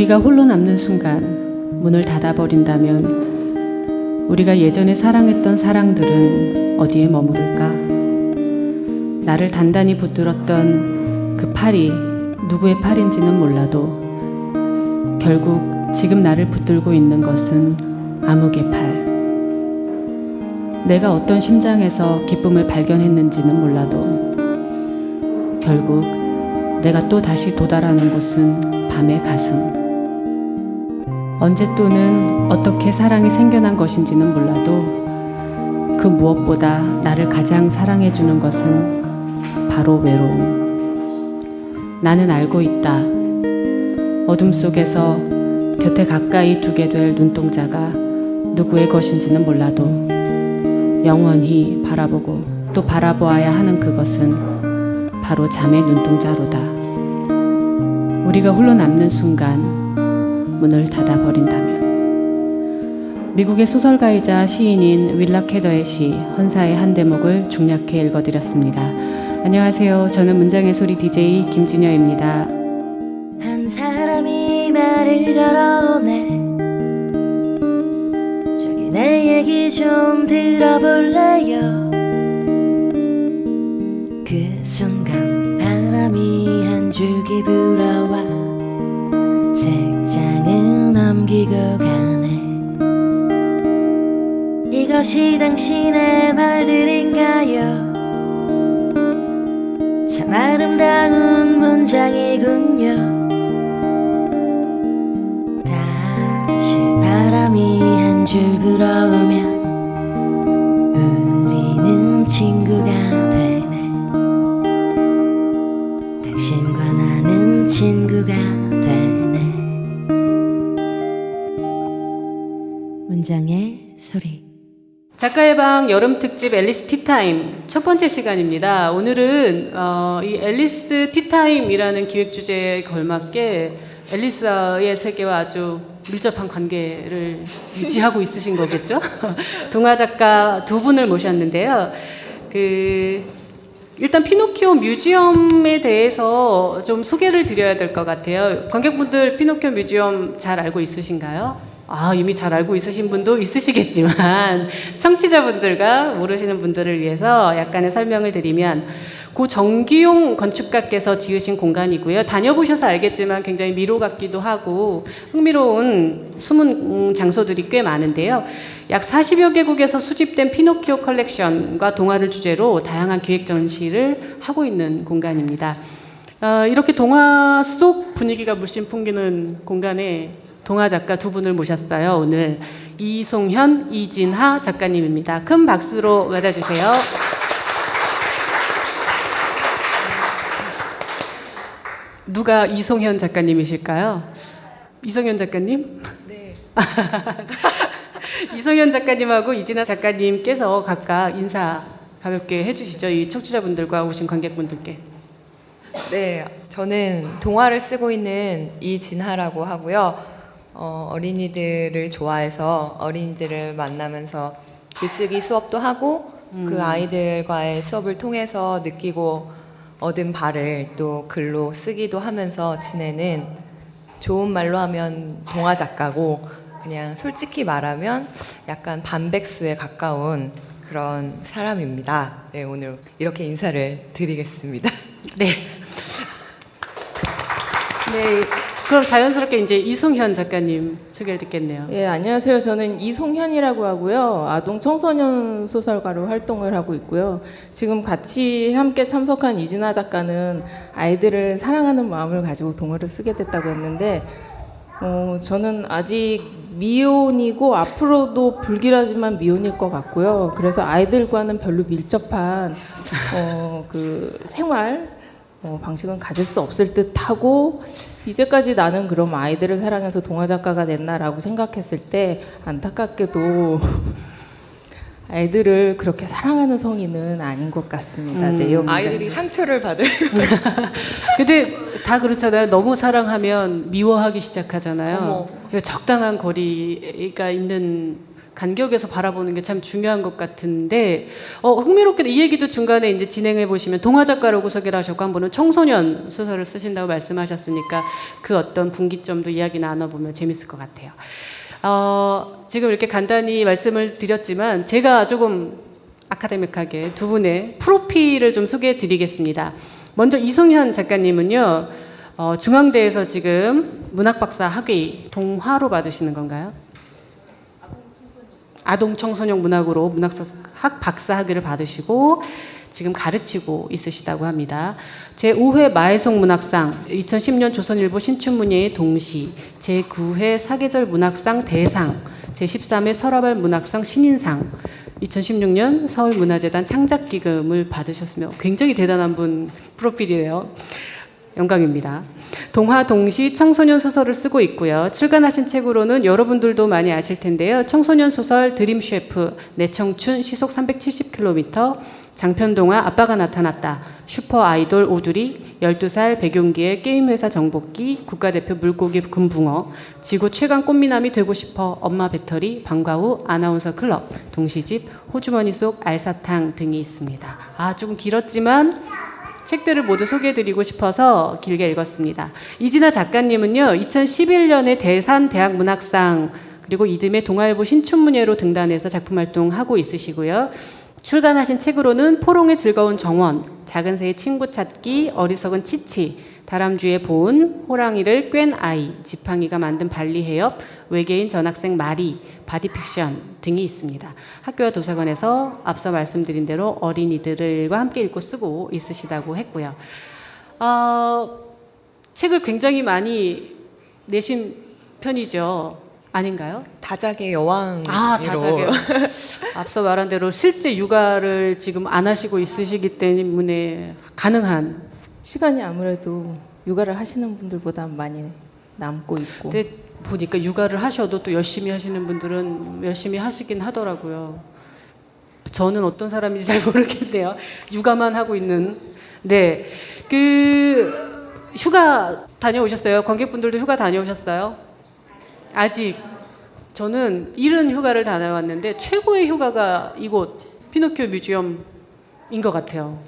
우리가 홀로 남는 순간 문을 닫아버린다면 우리가 예전에 사랑했던 사랑들은 어디에 머무를까? 나를 단단히 붙들었던 그 팔이 누구의 팔인지는 몰라도 결국 지금 나를 붙들고 있는 것은 암흑의 팔. 내가 어떤 심장에서 기쁨을 발견했는지는 몰라도 결국 내가 또 다시 도달하는 곳은 밤의 가슴. 언제 또는 어떻게 사랑이 생겨난 것인지는 몰라도 그 무엇보다 나를 가장 사랑해주는 것은 바로 외로움. 나는 알고 있다. 어둠 속에서 곁에 가까이 두게 될 눈동자가 누구의 것인지는 몰라도 영원히 바라보고 또 바라보아야 하는 그것은 바로 잠의 눈동자로다. 우리가 홀로 남는 순간 문을 닫아버린다면. 미국의 소설가이자 시인인 윌라 캐더의 시 헌사의 한 대목을 중략해 읽어드렸습니다. 안녕하세요. 저는 문장의 소리 DJ 김진여입니다. 한 사람이 말을 걸어오네. 저기 내 얘기 좀 들어볼래요. 그 순간 바람이 한 줄기 불어와 책장을 넘기고 가네. 이것이 당신의 말들인가요? 참 아름다운 문장이군요. 다시 바람이 한 줄 불어오면 우리는 친구가 되네. 당신과 나는 친구가 되네. 문장의 소리. 작가의 방 여름 특집 앨리스 티타임 첫 번째 시간입니다. 오늘은 이 앨리스 티타임이라는 기획 주제에 걸맞게 앨리스의 세계와 아주 밀접한 관계를 유지하고 있으신 거겠죠? 동화 작가 두 분을 모셨는데요. 일단 피노키오 뮤지엄에 대해서 좀 소개를 드려야 될 것 같아요. 관객분들 피노키오 뮤지엄 잘 알고 있으신가요? 이미 잘 알고 있으신 분도 있으시겠지만 청취자분들과 모르시는 분들을 위해서 약간의 설명을 드리면 고 정기용 건축가께서 지으신 공간이고요. 다녀보셔서 알겠지만 굉장히 미로 같기도 하고 흥미로운 숨은 장소들이 꽤 많은데요. 약 40여 개국에서 수집된 피노키오 컬렉션과 동화를 주제로 다양한 기획 전시를 하고 있는 공간입니다. 이렇게 동화 속 분위기가 물씬 풍기는 공간에 동화 작가 두 분을 모셨어요. 오늘 이송현, 이진하 작가님입니다. 큰 박수로 맞아주세요. 누가 이송현 작가님이실까요? 이송현 작가님? 네. 이송현 작가님하고 이진하 작가님께서 각각 인사 가볍게 해주시죠. 이 청취자분들과 오신 관객분들께. 네, 저는 동화를 쓰고 있는 이진하라고 하고요. 어린이들을 좋아해서 어린이들을 만나면서 글쓰기 수업도 하고 그 아이들과의 수업을 통해서 느끼고 얻은 바를 또 글로 쓰기도 하면서 지내는, 좋은 말로 하면 동화 작가고 그냥 솔직히 말하면 약간 반백수에 가까운 그런 사람입니다. 네, 오늘 이렇게 인사를 드리겠습니다. 네. 네. 그럼 자연스럽게 이제 이송현 작가님 소개를 듣겠네요. 예, 안녕하세요. 저는 이송현이라고 하고요. 아동 청소년 소설가로 활동을 하고 있고요. 지금 같이 함께 참석한 이진아 작가는 아이들을 사랑하는 마음을 가지고 동화를 쓰게 됐다고 했는데, 저는 아직 미혼이고 앞으로도 불길하지만 미혼일 것 같고요. 그래서 아이들과는 별로 밀접한 그 생활 방식은 가질 수 없을 듯하고, 이제까지 나는 그럼 아이들을 사랑해서 동화 작가가 됐나라고 생각했을 때 안타깝게도 아이들을 그렇게 사랑하는 성인은 아닌 것 같습니다. 내용 아이들이 상처를 받을. 근데 다 그렇잖아요. 너무 사랑하면 미워하기 시작하잖아요. 어머. 적당한 거리가 있는 간격에서 바라보는 게 참 중요한 것 같은데 흥미롭게도 이 얘기도 중간에 이제 진행해 보시면 동화 작가라고 소개를 하셨고 한 분은 청소년 소설을 쓰신다고 말씀하셨으니까 그 어떤 분기점도 이야기 나눠보면 재밌을 것 같아요. 지금 이렇게 간단히 말씀을 드렸지만 제가 조금 아카데믹하게 두 분의 프로필을 좀 소개해 드리겠습니다. 먼저 이송현 작가님은요, 중앙대에서 지금 문학박사 학위 동화로 받으시는 건가요? 아동 청소년 문학으로 문학학 박사 학위를 받으시고 지금 가르치고 있으시다고 합니다. 제5회 마해송 문학상, 2010년 조선일보 신춘문예의 동시, 제9회 사계절 문학상 대상, 제13회 서라발 문학상 신인상, 2016년 서울문화재단 창작기금을 받으셨으며 굉장히 대단한 분 프로필이에요. 영광입니다. 동화, 동시, 청소년 소설을 쓰고 있고요. 출간하신 책으로는 여러분들도 많이 아실 텐데요. 청소년 소설 드림 셰프, 내 청춘 시속 370km, 장편 동화 아빠가 나타났다, 슈퍼 아이돌 오두리, 12살 백용기의 게임회사 정복기, 국가대표 물고기 금붕어, 지구 최강 꽃미남이 되고 싶어, 엄마 배터리, 방과후 아나운서 클럽, 동시집, 호주머니 속 알사탕 등이 있습니다. 조금 길었지만 책들을 모두 소개해드리고 싶어서 길게 읽었습니다. 이진아 작가님은요, 2011년에 대산 대학문학상 그리고 이듬해 동아일보 신춘문예로 등단해서 작품 활동하고 있으시고요. 출간하신 책으로는 포롱의 즐거운 정원, 작은 새의 친구 찾기, 어리석은 치치, 다람쥐의 보은, 호랑이를 꿰н 아이, 지팡이가 만든 발리 해협, 외계인 전학생 마리, 바디픽션 등이 있습니다. 학교와 도서관에서 앞서 말씀드린 대로 어린이들과 함께 읽고 쓰고 있으시다고 했고요. 책을 굉장히 많이 내신 편이죠. 아닌가요? 다작의 여왕으로. 다작의 앞서 말한 대로 실제 육아를 지금 안 하시고 있으시기 때문에 가능한. 시간이 아무래도 육아를 하시는 분들보다 많이 남고 있고. 근데 보니까 육아를 하셔도 또 열심히 하시는 분들은 열심히 하시긴 하더라고요. 저는 어떤 사람인지 잘 모르겠네요. 육아만 하고 있는. 네, 휴가 다녀오셨어요? 관객분들도 휴가 다녀오셨어요? 아직. 저는 이른 휴가를 다녀왔는데 최고의 휴가가 이곳 피노키오 뮤지엄인 것 같아요.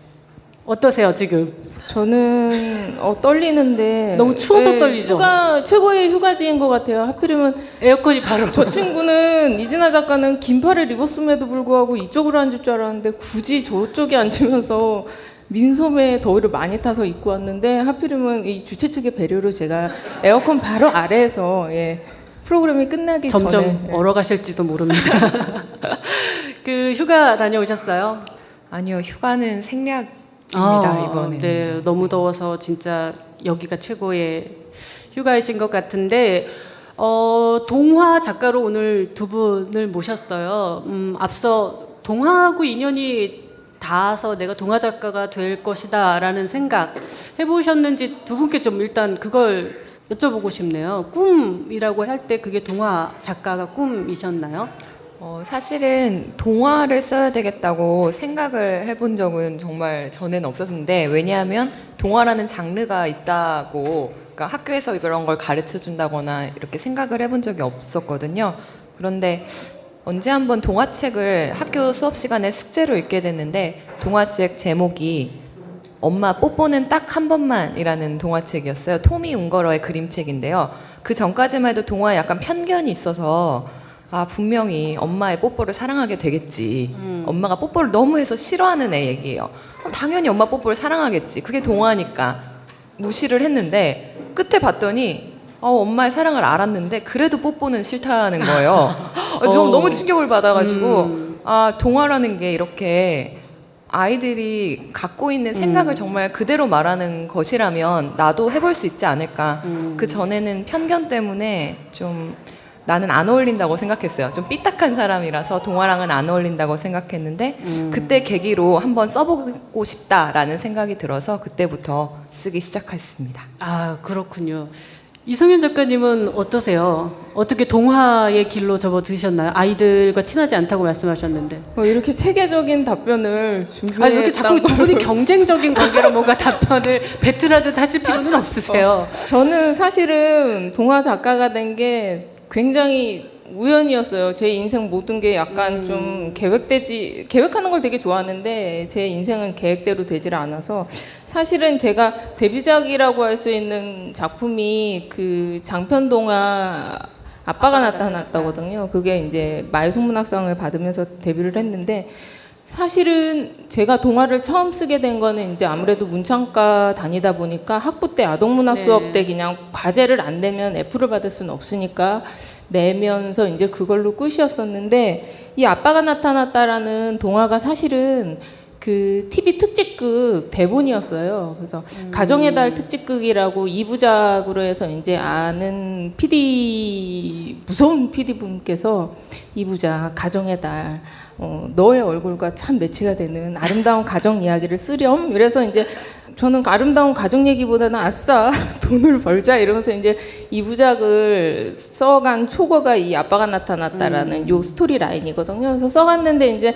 어떠세요 지금? 저는 떨리는데 너무 추워서 떨리죠? 최고의 휴가지인 것 같아요. 하필이면 에어컨이 바로. 저 친구는 이진아 작가는 긴팔을 입었음에도 불구하고 이쪽으로 앉을 줄 알았는데 굳이 저쪽에 앉으면서 민소매 더위를 많이 타서 입고 왔는데 하필이면 이 주최 측의 배려로 제가 에어컨 바로 아래에서 프로그램이 끝나기 점점 전에 얼어가실지도 모릅니다. 휴가 다녀오셨어요? 아니요, 휴가는 생략입니다, 이번에. 네, 너무 더워서 진짜 여기가 최고의 휴가이신 것 같은데 동화 작가로 오늘 두 분을 모셨어요. 앞서 동화하고 인연이 닿아서 내가 동화 작가가 될 것이다 라는 생각 해보셨는지 두 분께 좀 일단 그걸 여쭤보고 싶네요. 꿈이라고 할 때 그게 동화 작가가 꿈이셨나요? 사실은 동화를 써야 되겠다고 생각을 해본 적은 정말 전에는 없었는데, 왜냐하면 동화라는 장르가 있다고, 그러니까 학교에서 그런 걸 가르쳐 준다거나 이렇게 생각을 해본 적이 없었거든요. 그런데 언제 한번 동화책을 학교 수업 시간에 숙제로 읽게 됐는데, 동화책 제목이 엄마 뽀뽀는 딱 한 번만이라는 동화책이었어요. 토미 웅거러의 그림책인데요. 그 전까지만 해도 동화에 약간 편견이 있어서 분명히 엄마의 뽀뽀를 사랑하게 되겠지. 엄마가 뽀뽀를 너무 해서 싫어하는 애 얘기예요. 그럼 당연히 엄마 뽀뽀를 사랑하겠지. 그게 동화니까 무시를 했는데, 끝에 봤더니 엄마의 사랑을 알았는데 그래도 뽀뽀는 싫다는 거예요. 좀 너무 충격을 받아가지고 동화라는 게 이렇게 아이들이 갖고 있는 생각을 정말 그대로 말하는 것이라면 나도 해볼 수 있지 않을까. 그 전에는 편견 때문에 좀 나는 안 어울린다고 생각했어요. 좀 삐딱한 사람이라서 동화랑은 안 어울린다고 생각했는데 그때 계기로 한번 써보고 싶다라는 생각이 들어서 그때부터 쓰기 시작했습니다. 그렇군요. 이송현 작가님은 어떠세요? 어떻게 동화의 길로 접어드셨나요? 아이들과 친하지 않다고 말씀하셨는데. 이렇게 체계적인 답변을 준비했다는 이렇게 자꾸 두 분이 경쟁적인 관계로 뭔가 답변을 배틀하듯 하실 필요는 없으세요. 저는 사실은 동화 작가가 된 게 굉장히 우연이었어요. 제 인생 모든 게 약간 좀 계획하는 걸 되게 좋아하는데 제 인생은 계획대로 되질 않아서 사실은 제가 데뷔작이라고 할 수 있는 작품이 그 장편 동화 아빠가 나타났다거든요. 그게 이제 마이송문학상을 받으면서 데뷔를 했는데 사실은 제가 동화를 처음 쓰게 된 거는 이제 아무래도 문창과 다니다 보니까 학부 때 아동문학 네. 수업 때 그냥 과제를 안 내면 F를 받을 수는 없으니까 내면서 이제 그걸로 끝이었었는데 이 아빠가 나타났다라는 동화가 사실은 그 TV 특집극 대본이었어요. 그래서 가정의 달 특집극이라고 2부작으로 해서 이제 아는 무서운 PD 분께서 2부작 가정의 달 너의 얼굴과 참 매치가 되는 아름다운 가정 이야기를 쓰렴. 이래서 이제 저는 아름다운 가정 얘기보다는 아싸 돈을 벌자 이러면서 이제 이 부작을 써간 초거가 이 아빠가 나타났다라는 요 스토리 라인이거든요. 그래서 써갔는데 이제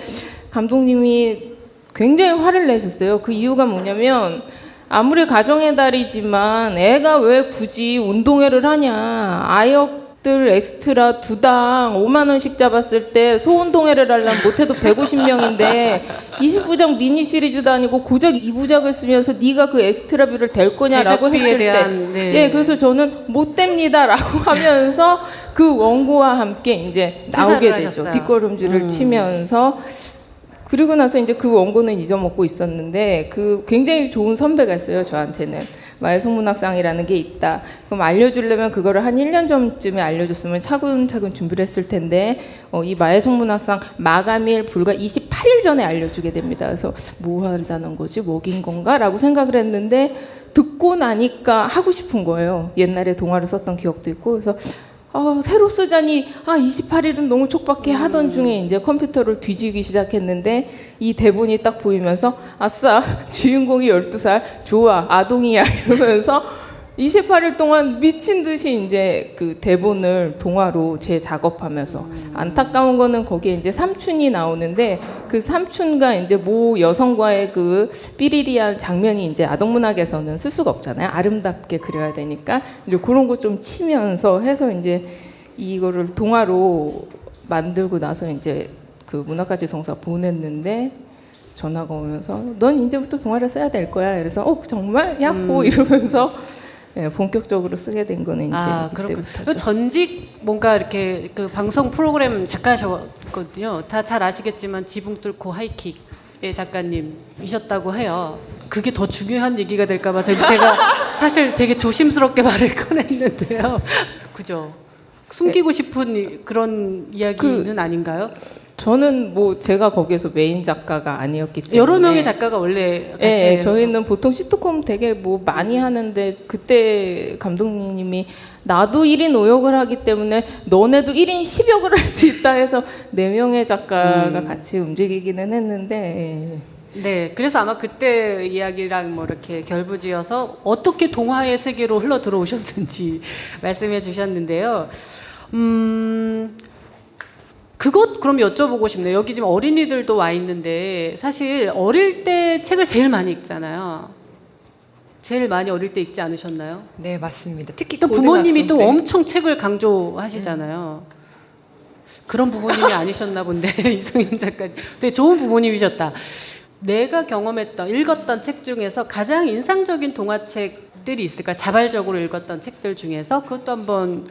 감독님이 굉장히 화를 내셨어요. 그 이유가 뭐냐면 아무리 가정의 달이지만 애가 왜 굳이 운동회를 하냐. 아역들 엑스트라 2당 5만 원씩 잡았을 때 소운동회를 하려면 못해도 150명인데 20부작 미니 시리즈도 아니고 고작 2부작을 쓰면서 네가 그 엑스트라비를 댈 거냐라고 제작비에 했을 때 대한, 네. 예, 그래서 저는 못 됩니다라고 하면서 그 원고와 함께 이제 나오게 퇴사를 되죠. 하셨어요. 뒷걸음질을 치면서 그리고 나서 이제 그 원고는 잊어먹고 있었는데 그 굉장히 좋은 선배가 있어요. 저한테는 마이송문학상이라는 게 있다. 그럼 알려주려면 그거를 한 1년 전쯤에 알려줬으면 차근차근 준비를 했을 텐데 이 마이송문학상 마감일 불과 28일 전에 알려주게 됩니다. 그래서 뭐 하자는 거지? 뭐긴 건가? 라고 생각을 했는데 듣고 나니까 하고 싶은 거예요. 옛날에 동화를 썼던 기억도 있고 그래서 새로 쓰자니 28일은 너무 촉박해 하던 중에 이제 컴퓨터를 뒤지기 시작했는데 이 대본이 딱 보이면서 아싸 주인공이 12살 좋아 아동이야 이러면서 28일 동안 미친 듯이 이제 그 대본을 동화로 재작업하면서 안타까운 거는 거기에 이제 삼촌이 나오는데 그 삼촌과 이제 모 여성과의 그 삐리리한 장면이 이제 아동문학에서는 쓸 수가 없잖아요. 아름답게 그려야 되니까 이제 그런 거 좀 치면서 해서 이제 이거를 동화로 만들고 나서 이제 그 문학가지성사 보냈는데 전화가 오면서 넌 이제부터 동화를 써야 될 거야. 그래서 정말 야호 이러면서 네, 본격적으로 쓰게 된 거는 이제 그렇군요. 그때부터죠. 또 전직 뭔가 이렇게 그 방송 프로그램 작가셨거든요. 다 잘 아시겠지만 지붕 뚫고 하이킥의 작가님이셨다고 해요. 그게 더 중요한 얘기가 될까봐 제가 사실 되게 조심스럽게 말을 꺼냈는데요. 그죠? 숨기고 싶은 그런 이야기는 아닌가요? 저는 뭐 제가 거기에서 메인 작가가 아니었기 때문에 여러 명의 작가가 원래 같이 네, 저희는 보통 시트콤 되게 뭐 많이 하는데 그때 감독님이 나도 1인 5역을 하기 때문에 너네도 1인 10역을 할 수 있다 해서 4명의 작가가 같이 움직이기는 했는데 네, 그래서 아마 그때 이야기랑 뭐 이렇게 결부지어서 어떻게 동화의 세계로 흘러 들어오셨는지 말씀해 주셨는데요. 그것 그럼 여쭤보고 싶네요. 여기 지금 어린이들도 와 있는데 사실 어릴 때 책을 제일 많이 읽잖아요. 제일 많이 어릴 때 읽지 않으셨나요? 네, 맞습니다. 특히 또 부모님이 또 고등학생 때. 엄청 책을 강조하시잖아요. 그런 부모님이 아니셨나 본데 이성윤 작가님. 되게 좋은 부모님이셨다. 내가 경험했던 읽었던 책 중에서 가장 인상적인 동화책들이 있을까? 자발적으로 읽었던 책들 중에서 그것도 한번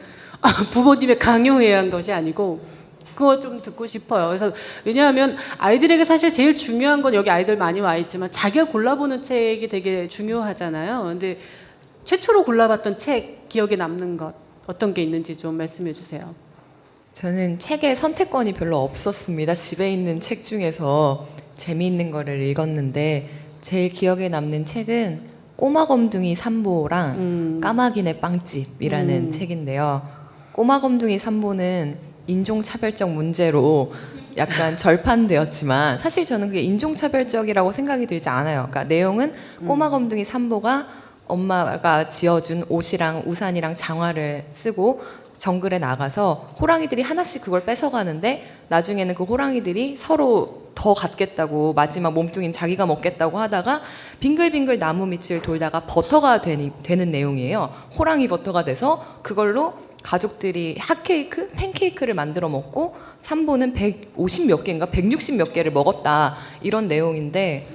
부모님의 강요에 의한 것이 아니고 그거 좀 듣고 싶어요. 그래서 왜냐하면 아이들에게 사실 제일 중요한 건 여기 아이들 많이 와 있지만 자기가 골라보는 책이 되게 중요하잖아요. 근데 최초로 골라봤던 책 기억에 남는 것 어떤 게 있는지 좀 말씀해 주세요. 저는 책의 선택권이 별로 없었습니다. 집에 있는 책 중에서 재미있는 거를 읽었는데 제일 기억에 남는 책은 꼬마검둥이 삼보랑 까마귀네 빵집이라는 책인데요. 꼬마검둥이 삼보는 인종차별적 문제로 약간 절판되었지만 사실 저는 그게 인종차별적이라고 생각이 들지 않아요. 그러니까 내용은 꼬마검둥이 삼보가 엄마가 지어준 옷이랑 우산이랑 장화를 쓰고 정글에 나가서 호랑이들이 하나씩 그걸 뺏어가는데 나중에는 그 호랑이들이 서로 더 갖겠다고 마지막 몸뚱이는 자기가 먹겠다고 하다가 빙글빙글 나무 밑을 돌다가 버터가 되는 내용이에요. 호랑이 버터가 돼서 그걸로 가족들이 핫케이크, 팬케이크를 만들어 먹고 3보는 150 몇 개인가 160 몇 개를 먹었다 이런 내용인데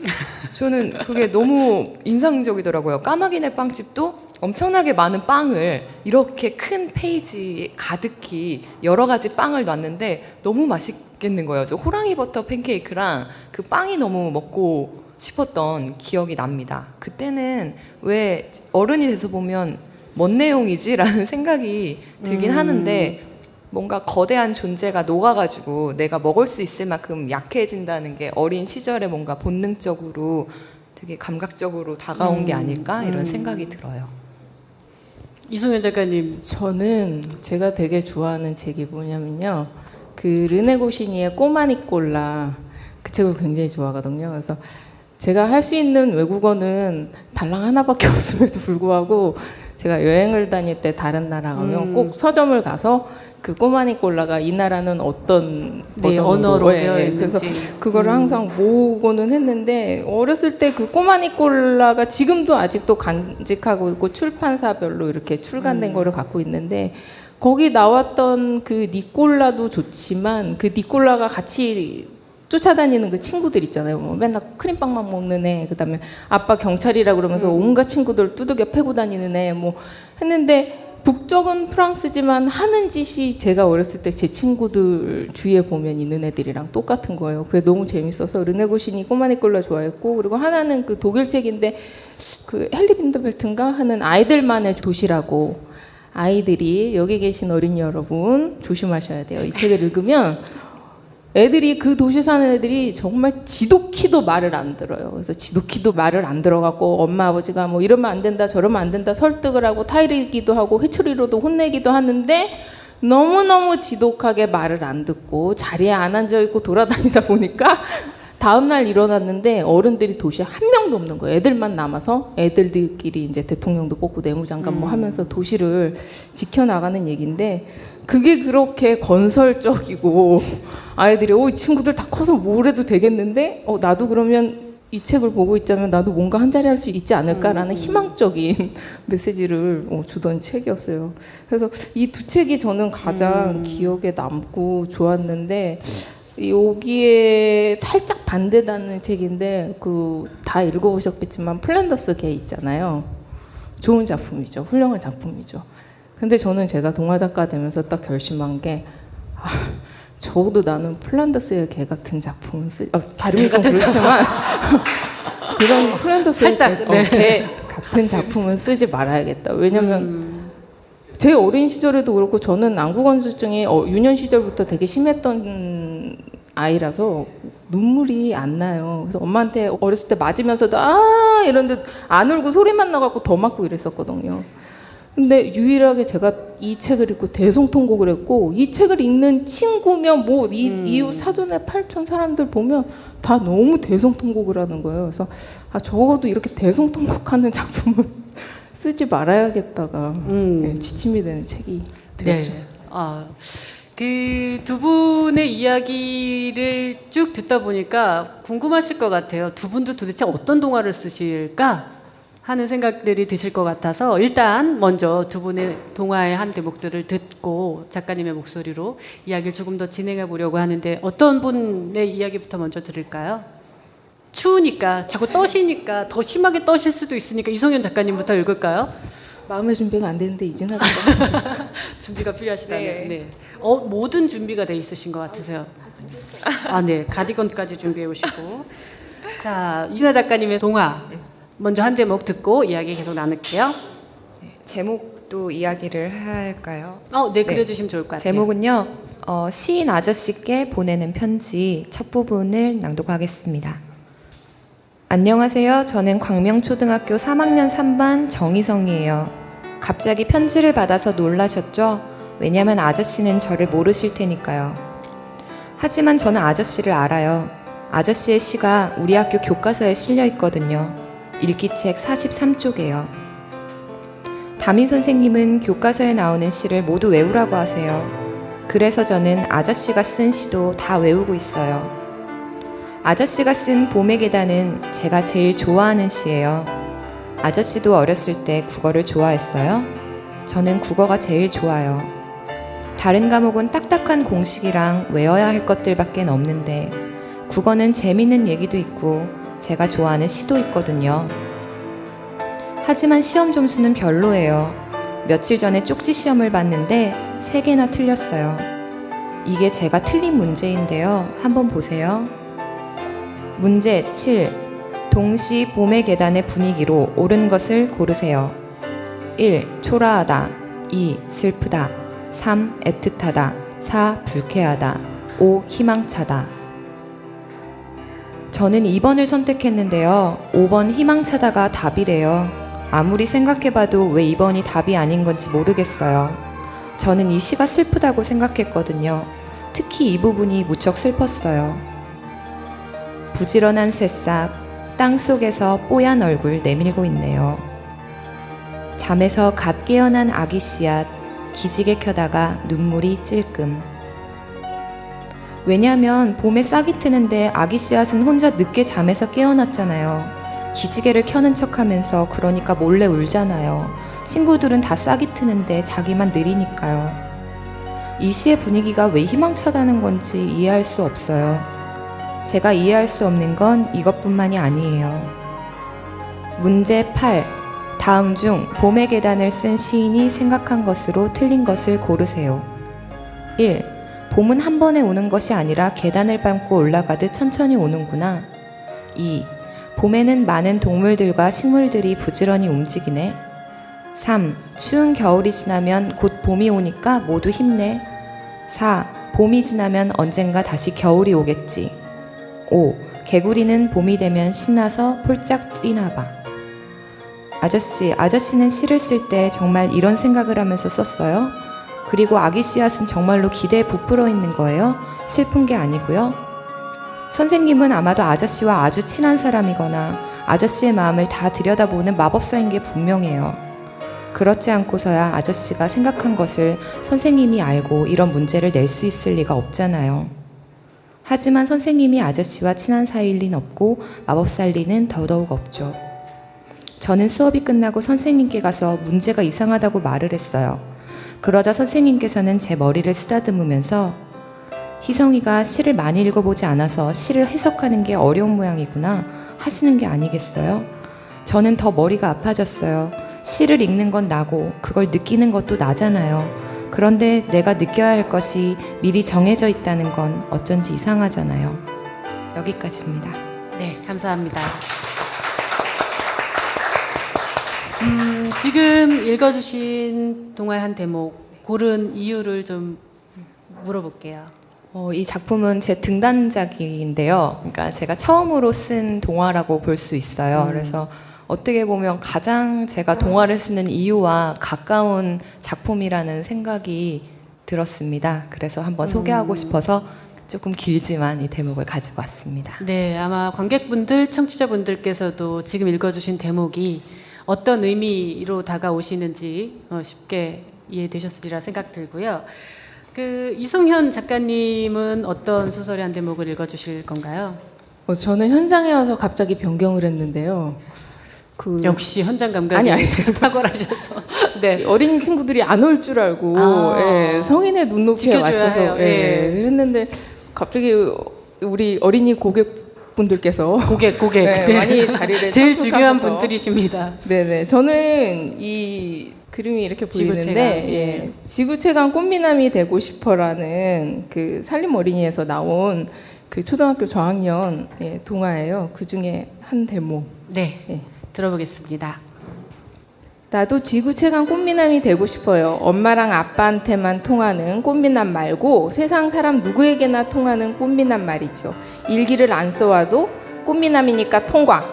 저는 그게 너무 인상적이더라고요. 까마귀네 빵집도 엄청나게 많은 빵을 이렇게 큰 페이지 가득히 여러 가지 빵을 놨는데 너무 맛있겠는 거예요. 저 호랑이 버터 팬케이크랑 그 빵이 너무 먹고 싶었던 기억이 납니다. 그때는 왜 어른이 돼서 보면 뭔 내용이지? 라는 생각이 들긴 하는데 뭔가 거대한 존재가 녹아가지고 내가 먹을 수 있을 만큼 약해진다는 게 어린 시절에 뭔가 본능적으로 되게 감각적으로 다가온 게 아닐까 이런 생각이 들어요. 이송현 작가님. 저는 제가 되게 좋아하는 책이 뭐냐면요. 그 르네 고시니의 꼬마니꼴라 그 책을 굉장히 좋아하거든요. 그래서 제가 할 수 있는 외국어는 달랑 하나밖에 없음에도 불구하고 제가 여행을 다닐 때 다른 나라 가면 꼭 서점을 가서 그 꼬마니꼴라가 이 나라는 어떤 언어로 되어 그래서 있는지. 그거를 항상 모으고는 했는데 어렸을 때 그 꼬마니꼴라가 지금도 아직도 간직하고 있고 출판사별로 이렇게 출간된 거를 갖고 있는데 거기 나왔던 그 니꼴라도 좋지만 그 니꼴라가 같이 쫓아다니는 그 친구들 있잖아요. 뭐 맨날 크림빵만 먹는 애, 그다음에 아빠 경찰이라 그러면서 온갖 친구들 두들겨 패고 다니는 애, 뭐 했는데 국적은 프랑스지만 하는 짓이 제가 어렸을 때 제 친구들 주위에 보면 있는 애들이랑 똑같은 거예요. 그게 너무 재밌어서 르네 고시니 꼬마니꼴라 좋아했고 그리고 하나는 그 독일 책인데 그 헨리 빈더벨트인가 하는 아이들만의 도시라고 아이들이 여기 계신 어린이 여러분 조심하셔야 돼요. 이 책을 읽으면 애들이 그 도시에 사는 애들이 정말 지독히도 말을 안 들어요. 그래서 지독히도 말을 안 들어갖고 엄마 아버지가 뭐 이러면 안 된다 저러면 안 된다 설득을 하고 타이르기도 하고 회초리로도 혼내기도 하는데 너무너무 지독하게 말을 안 듣고 자리에 안 앉아있고 돌아다니다 보니까 다음날 일어났는데 어른들이 도시에 한 명도 없는 거예요. 애들만 남아서 애들끼리 이제 대통령도 뽑고 내무장관 뭐 하면서 도시를 지켜나가는 얘기인데 그게 그렇게 건설적이고 아이들이 이 친구들 다 커서 뭘 해도 되겠는데 나도 그러면 이 책을 보고 있자면 나도 뭔가 한 자리 할 수 있지 않을까라는 희망적인 메시지를 주던 책이었어요. 그래서 이 두 책이 저는 가장 기억에 남고 좋았는데 여기에 살짝 반대되는 책인데 그 다 읽어보셨겠지만 플랜더스 개 있잖아요. 좋은 작품이죠. 훌륭한 작품이죠. 근데 저는 제가 동화 작가 되면서 딱 결심한 게 적어도 나는 플란더스의 개 같은 작품은 발음이 좀 그렇지만 그런 플란더스의 개 같은 작품은 쓰지 말아야겠다. 왜냐면 제 어린 시절에도 그렇고 저는 안구건조증이 유년 시절부터 되게 심했던 아이라서 눈물이 안 나요. 그래서 엄마한테 어렸을 때 맞으면서도 이런데 안 울고 소리만 나갖고 더 맞고 이랬었거든요. 근데 유일하게 제가 이 책을 읽고 대성통곡을 했고 이 책을 읽는 친구면 뭐 이웃 사돈의 8촌 사람들 보면 다 너무 대성통곡을 하는 거예요. 그래서 적어도 이렇게 대성통곡하는 작품을 쓰지 말아야겠다가 지침이 되는 책이 되었죠. 네. 그 두 분의 이야기를 쭉 듣다 보니까 궁금하실 것 같아요. 두 분도 도대체 어떤 동화를 쓰실까 하는 생각들이 드실 것 같아서 일단 먼저 두 분의 동화의 한 대목들을 듣고 작가님의 목소리로 이야기를 조금 더 진행해 보려고 하는데 어떤 분의 이야기부터 먼저 들을까요? 추우니까 자꾸 떠시니까 더 심하게 떠실 수도 있으니까 이송현 작가님부터 읽을까요? 마음의 준비가 안 되는데 이제는 하자. 준비가 필요하시다면 네. 모든 준비가 돼 있으신 것 같으세요. 네. 가디건까지 준비해 오시고. 자, 이나 작가님의 동화 먼저 한 대목 듣고 이야기 계속 나눌게요. 제목도 이야기를 할까요? 네, 그려주시면 좋을 것 같아요. 제목은요. 시인 아저씨께 보내는 편지 첫 부분을 낭독하겠습니다. 안녕하세요. 저는 광명초등학교 3학년 3반 정희성이에요. 갑자기 편지를 받아서 놀라셨죠? 왜냐면 아저씨는 저를 모르실 테니까요. 하지만 저는 아저씨를 알아요. 아저씨의 시가 우리 학교 교과서에 실려 있거든요. 읽기책 43쪽에요. 담임 선생님은 교과서에 나오는 시를 모두 외우라고 하세요. 그래서 저는 아저씨가 쓴 시도 다 외우고 있어요. 아저씨가 쓴 봄의 계단은 제가 제일 좋아하는 시예요. 아저씨도 어렸을 때 국어를 좋아했어요? 저는 국어가 제일 좋아요. 다른 과목은 딱딱한 공식이랑 외워야 할 것들밖에 없는데 국어는 재밌는 얘기도 있고 제가 좋아하는 시도 있거든요. 하지만 시험 점수는 별로예요. 며칠 전에 쪽지 시험을 봤는데 3개나 틀렸어요. 이게 제가 틀린 문제인데요. 한번 보세요. 문제 7. 동시 봄의 계단의 분위기로 옳은 것을 고르세요. 1. 초라하다. 2. 슬프다. 3. 애틋하다. 4. 불쾌하다. 5. 희망차다. 저는 2번을 선택했는데요. 5번 희망차다가 답이래요. 아무리 생각해봐도 왜 2번이 답이 아닌 건지 모르겠어요. 저는 이 시가 슬프다고 생각했거든요. 특히 이 부분이 무척 슬펐어요. 부지런한 새싹, 땅속에서 뽀얀 얼굴 내밀고 있네요. 잠에서 갓 깨어난 아기 씨앗, 기지개 켜다가 눈물이 찔끔. 왜냐면 봄에 싹이 트는데 아기 씨앗은 혼자 늦게 잠에서 깨어났잖아요. 기지개를 켜는 척하면서 그러니까 몰래 울잖아요. 친구들은 다 싹이 트는데 자기만 느리니까요. 이 시의 분위기가 왜 희망차다는 건지 이해할 수 없어요. 제가 이해할 수 없는 건 이것뿐만이 아니에요. 문제 8. 다음 중 봄의 계단을 쓴 시인이 생각한 것으로 틀린 것을 고르세요. 1. 봄은 한 번에 오는 것이 아니라 계단을 밟고 올라가듯 천천히 오는구나. 2. 봄에는 많은 동물들과 식물들이 부지런히 움직이네. 3. 추운 겨울이 지나면 곧 봄이 오니까 모두 힘내. 4. 봄이 지나면 언젠가 다시 겨울이 오겠지. 5. 개구리는 봄이 되면 신나서 폴짝 뛰나 봐. 아저씨는 시를 쓸 때 정말 이런 생각을 하면서 썼어요? 그리고 아기 씨앗은 정말로 기대에 부풀어 있는 거예요? 슬픈 게 아니고요? 선생님은 아마도 아저씨와 아주 친한 사람이거나 아저씨의 마음을 다 들여다보는 마법사인 게 분명해요. 그렇지 않고서야 아저씨가 생각한 것을 선생님이 알고 이런 문제를 낼 수 있을 리가 없잖아요. 하지만 선생님이 아저씨와 친한 사이일 리는 없고 마법사일 리는 더더욱 없죠. 저는 수업이 끝나고 선생님께 가서 문제가 이상하다고 말을 했어요. 그러자 선생님께서는 제 머리를 쓰다듬으면서 희성이가 시를 많이 읽어보지 않아서 시를 해석하는 게 어려운 모양이구나 하시는 게 아니겠어요? 저는 더 머리가 아파졌어요. 시를 읽는 건 나고 그걸 느끼는 것도 나잖아요. 그런데 내가 느껴야 할 것이 미리 정해져 있다는 건 어쩐지 이상하잖아요. 여기까지입니다. 네, 감사합니다. 지금 읽어주신 동화의 한 대목 고른 이유를 좀 물어볼게요. 이 작품은 제 등단작인데요. 그러니까 제가 처음으로 쓴 동화라고 볼 수 있어요. 그래서 어떻게 보면 가장 제가 동화를 쓰는 이유와 가까운 작품이라는 생각이 들었습니다. 그래서 한번 소개하고 싶어서 조금 길지만 이 대목을 가지고 왔습니다. 네, 아마 관객분들, 청취자분들께서도 지금 읽어주신 대목이 어떤 의미로 다가오시는지 쉽게 이해되셨으리라 생각 들고요. 이송현 작가님은 어떤 소설의 한 대목을 읽어주실 건가요? 저는 현장에 와서 갑자기 변경을 했는데요. 역시 현장 감각이 탁월하셔서 네. 어린이 친구들이 안 올 줄 알고 예, 성인의 눈높이에 맞춰서 그랬는데 갑자기 우리 어린이 고객분들께서 고객 네, 많이 자리를 제일 중요한 착석하셔서. 분들이십니다. 네네. 저는 이 그림이 이렇게 보이는데 지구체감. 예, 지구체감 꽃미남이 되고 싶어라는 그 산림 어린이에서 나온 그 초등학교 저학년 동화예요. 그 중에 한 대목. 네, 예. 들어보겠습니다. 나도 지구체감 꽃미남이 되고 싶어요. 엄마랑 아빠한테만 통하는 꽃미남 말고 세상 사람 누구에게나 통하는 꽃미남 말이죠. 일기를 안 써와도 꽃미남이니까 통과.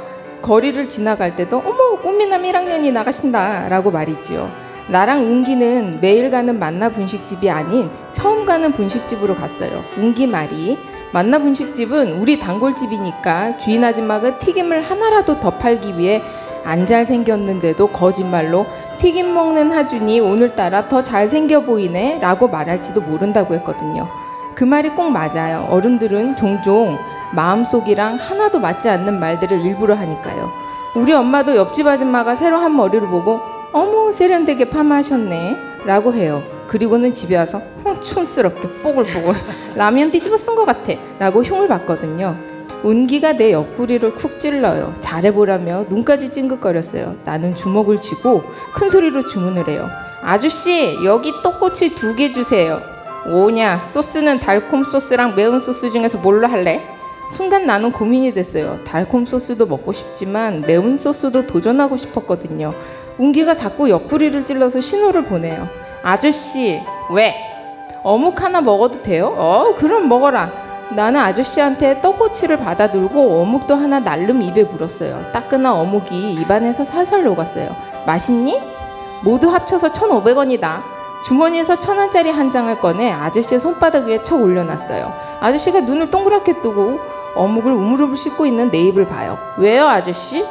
거리를 지나갈 때도 어머 꽃미남 1학년이 나가신다 라고 말이지요. 나랑 웅기는 매일 가는 만나 분식집이 아닌 처음 가는 분식집으로 갔어요. 웅기 말이 만나 분식집은 우리 단골집이니까 주인 아줌마가 튀김을 하나라도 더 팔기 위해 안 잘생겼는데도 거짓말로 튀김 먹는 하준이 오늘따라 더 잘생겨 보이네 라고 말할지도 모른다고 했거든요. 그 말이 꼭 맞아요. 어른들은 종종 마음속이랑 하나도 맞지 않는 말들을 일부러 하니까요. 우리 엄마도 옆집 아줌마가 새로 한 머리를 보고 어머 세련되게 파마하셨네 라고 해요. 그리고는 집에 와서 촌스럽게 뽀글뽀글 라면 뒤집어 쓴 것 같아 라고 흉을 봤거든요. 운기가 내 옆구리를 쿡 찔러요. 잘해보라며 눈까지 찡긋거렸어요. 나는 주먹을 쥐고 큰 소리로 주문을 해요. 아저씨 여기 떡꼬치 2개 주세요. 오냐 소스는 달콤 소스랑 매운 소스 중에서 뭘로 할래? 순간 나는 고민이 됐어요. 달콤 소스도 먹고 싶지만 매운 소스도 도전하고 싶었거든요. 운기가 자꾸 옆구리를 찔러서 신호를 보내요. 아저씨 왜? 어묵 하나 먹어도 돼요? 그럼 먹어라. 나는 아저씨한테 떡꼬치를 받아들고 어묵도 하나 날름 입에 물었어요. 따끈한 어묵이 입안에서 살살 녹았어요. 맛있니? 모두 합쳐서 1,500원이다. 주머니에서 1,000원짜리 한 장을 꺼내 아저씨의 손바닥 위에 척 올려놨어요. 아저씨가 눈을 동그랗게 뜨고 어묵을 우물우물 씹고 있는 내 입을 봐요. 왜요 아저씨?